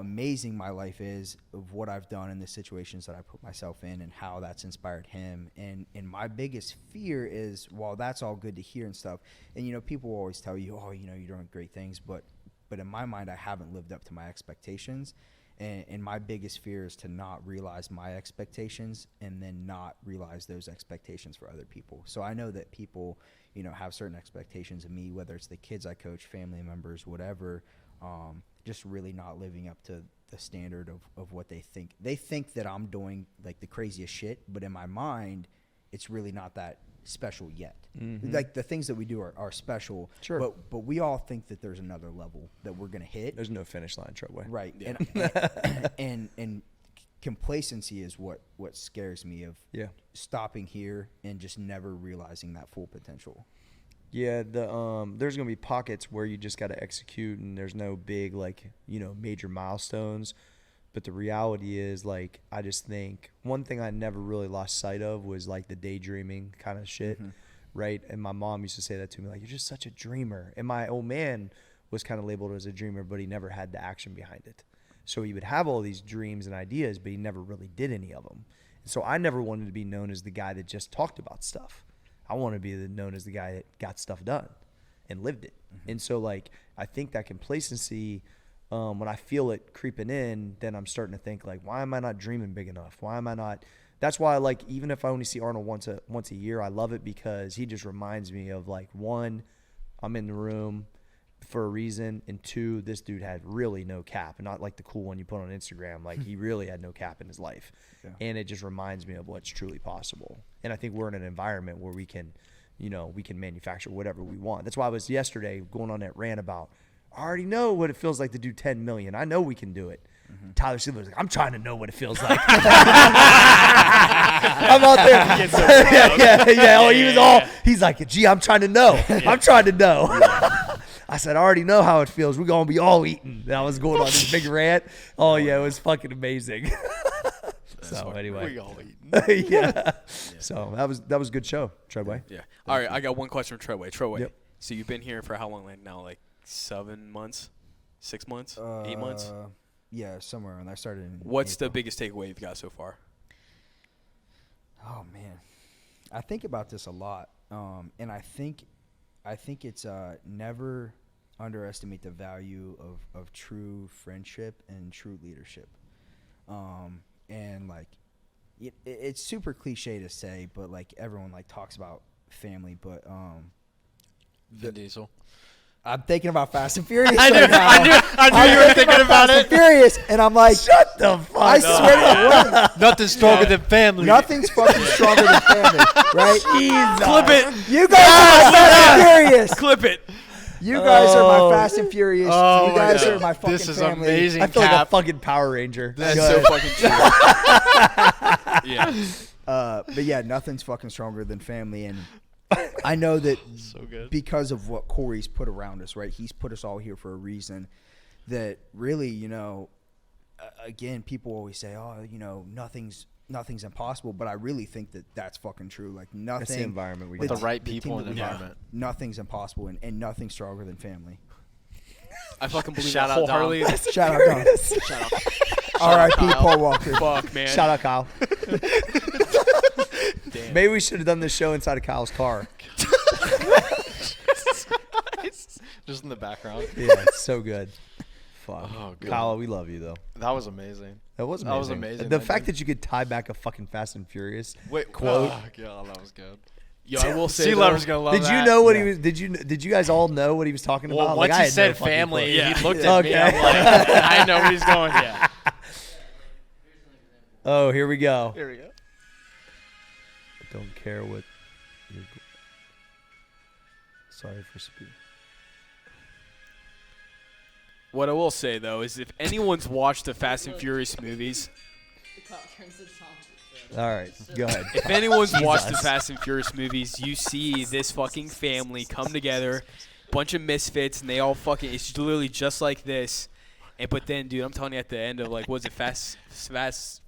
amazing my life is of what I've done in the situations that I put myself in, and how that's inspired him. And my biggest fear is, while that's all good to hear and stuff, and people will always tell you, you're doing great things, but in my mind I haven't lived up to my expectations. And my biggest fear is to not realize my expectations and then not realize those expectations for other people. So I know that people, have certain expectations of me, whether it's the kids I coach, family members, whatever, just really not living up to the standard of what they think. They think that I'm doing like the craziest shit, but in my mind, it's really not that special yet. Mm-hmm. Like, the things that we do are special, sure, but we all think that there's another level that we're gonna hit. There's no finish line, Tredway. Right. Yeah. And complacency is what scares me of stopping here and just never realizing that full potential. Yeah, there's gonna be pockets where you just got to execute, and there's no big major milestones. But the reality is, like, I just think one thing I never really lost sight of was like the daydreaming kind of shit, right? And my mom used to say that to me, like, you're just such a dreamer. And my old man was kind of labeled as a dreamer, but he never had the action behind it. So he would have all these dreams and ideas, but he never really did any of them. And so I never wanted to be known as the guy that just talked about stuff. I wanted to be known as the guy that got stuff done and lived it. And so, like, I think that complacency, when I feel it creeping in, then I'm starting to think, like, why am I not dreaming big enough? Why am I not? That's why, like, even if I only see Arnold once a year, I love it, because he just reminds me of, like, one, I'm in the room for a reason, and two, this dude had really no cap, and not like the cool one you put on Instagram. Like, he really had no cap in his life. Yeah. And it just reminds me of what's truly possible. And I think we're in an environment where we can manufacture whatever we want. That's why I was yesterday going on that rant about, I already know what it feels like to do 10 million. I know we can do it. Tyler Silver was like, I'm trying to know what it feels like. I'm out there. He's like, gee, I'm trying to know. I'm trying to know. I said, I already know how it feels. We're going to be all eating. And I was going on this big rant. Oh, yeah, it was fucking amazing. So, anyway. We all eating. Yeah. So, that was a good show, Tredway. Yeah. All right, I got one question from Tredway. Tredway, yep. So you've been here for how long now? Like 7 months? 6 months? 8 months? Yeah, somewhere. And I started in What's April. the biggest takeaway you've got so far? Oh, man. I think about this a lot. And I think it's never underestimate the value of true friendship and true leadership. And like it's super cliche to say, but like everyone like talks about family, but Vin Diesel. I'm thinking about Fast and Furious. I knew, right now. I knew you were thinking about Fast and it. Furious, and I'm like, Shut the fuck I up. swear, Nothing's stronger than family. nothing's fucking stronger than family, right? Clip it. You guys are my Fast and Furious. Clip it. You guys are my Fast and Furious. Oh you guys my are my fucking This is family. amazing. I feel like a Cap. fucking Power Ranger. That's Go so ahead. fucking true. Yeah. But yeah, nothing's fucking stronger than family, and I know that So good. because of what Corey's put around us, right? He's put us all here for a reason. That really, again, people always say, "Oh, nothing's impossible," but I really think that that's fucking true. Like nothing. That's the environment we With got. the right team people that in the we have, environment. nothing's impossible, and nothing's stronger than family. I fucking believe Shout that out, Dom. wholeheartedly. Shout out, Don. Shout out. R.I.P. Paul Walker. Fuck, man. Shout out, Kyle. Damn. Maybe we should have done this show inside of Kyle's car. Just in the background. Yeah, it's so good. Fuck. Oh, God. Kyle, we love you, though. That was amazing. That was amazing. That was amazing, The man. fact that you could tie back a fucking Fast and Furious Wait, quote. Oh, God, that was good. Yo, I will say Sea though, Lover's gonna love Did that. you know what Yeah. he was? Did you guys all know what he was talking Well, about? once I he had said no fucking family, clue. Yeah. he looked at me. Okay. I'm like, I know where he's going. Yeah. Oh, here we go. Here we go. Don't care what. Sorry for speed. What I will say though is, if anyone's watched the Fast and Furious movies, All right, go ahead. if anyone's watched the Jesus. Fast and Furious movies, you see this fucking family come together, bunch of misfits, and they all fucking. It's literally just like this. And but then, dude, I'm telling you, at the end of like, was it Fast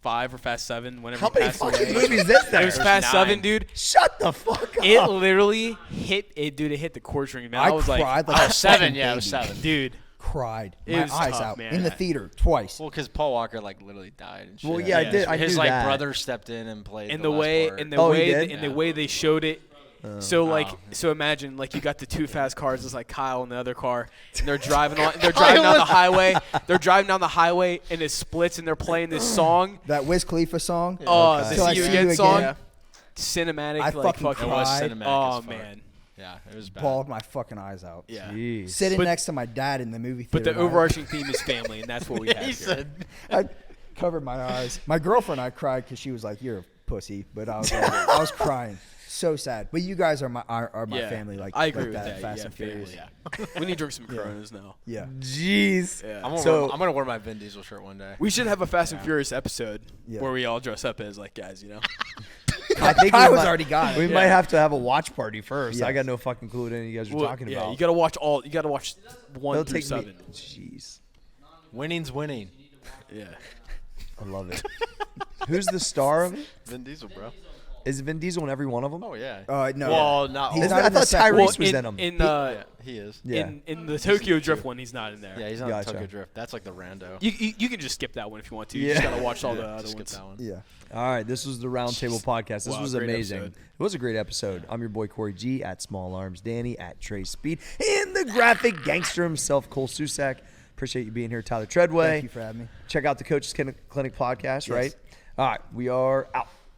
5 or Fast 7? Whenever How he many passed fucking away. movies is there? It was Fast 7, dude. Shut the fuck up. It literally hit it, dude. It hit the chord string, man. I was cried like, like a 7, fucking yeah, it was baby. 7. dude. Cried. It My was eyes tough, out man. in the theater twice. Well, because Paul Walker like literally died and shit. Well, yeah, I did- I His knew like that. brother stepped in and played. And the the way, last part. and the Oh, he way, did? and the way they showed it. So like, Oh. so imagine like you got the two fast cars. It's like Kyle in the other car, and they're driving on. They're driving down the highway. They're driving down the highway, and it splits, and they're playing this song. That Wiz Khalifa song. Oh, Okay. the Till I See You See Again You song. Again. Cinematic, I like fucking It was cried. cinematic. Oh as fuck. man, Yeah, it was bad. Bawled my fucking eyes out. yeah. Jeez. Sitting But- next to my dad in the movie theater. But the and I- overarching theme is family, and that's what we have He here. said, I covered my eyes. My girlfriend, I cried because she was like, "You're a pussy," but I was like, I was crying, so sad. But you guys are my Yeah. family. Like I agree like with that. Fast Yeah, and Furious. family, yeah. We need to drink some Coronas now. Yeah. Jeez. Yeah. I'm gonna wear my Vin Diesel shirt one day. We should have a Fast and Furious episode Yeah. where we all dress up as like guys, you know. I think I we was might- already got it. We might have to have a watch party first. I Yes. got no fucking clue what any of you guys are Well, talking yeah, about. you gotta watch all. You gotta watch 1 It'll through take 7. me. Jeez. Winning's winning. Yeah. I love it. Who's the star of it? Vin Diesel, bro. Is Vin Diesel in every one of them? Oh yeah. No. Well, not He's all. Isn't not it- I in the thought second- Tyrese Well, was in them. Yeah, he is. Yeah. in the Tokyo Drift one, he's not in there. Yeah, he's on Gotcha. Tokyo Drift. That's like the rando. You can just skip that one if you want to. You Yeah. just gotta watch all the Yeah, other just skip ones. that one. Yeah. All right, this was the Roundtable podcast. This Wow, was great amazing. episode. It was a great episode. I'm your boy Corey G at Small Arms, Danny at Trey Speed, and the graphic gangster himself, Cole Susak. Appreciate you being here, Tyler Treadway. Thank you for having me. Check out the Coaches Clinic podcast, Yes. right? All right, we are out.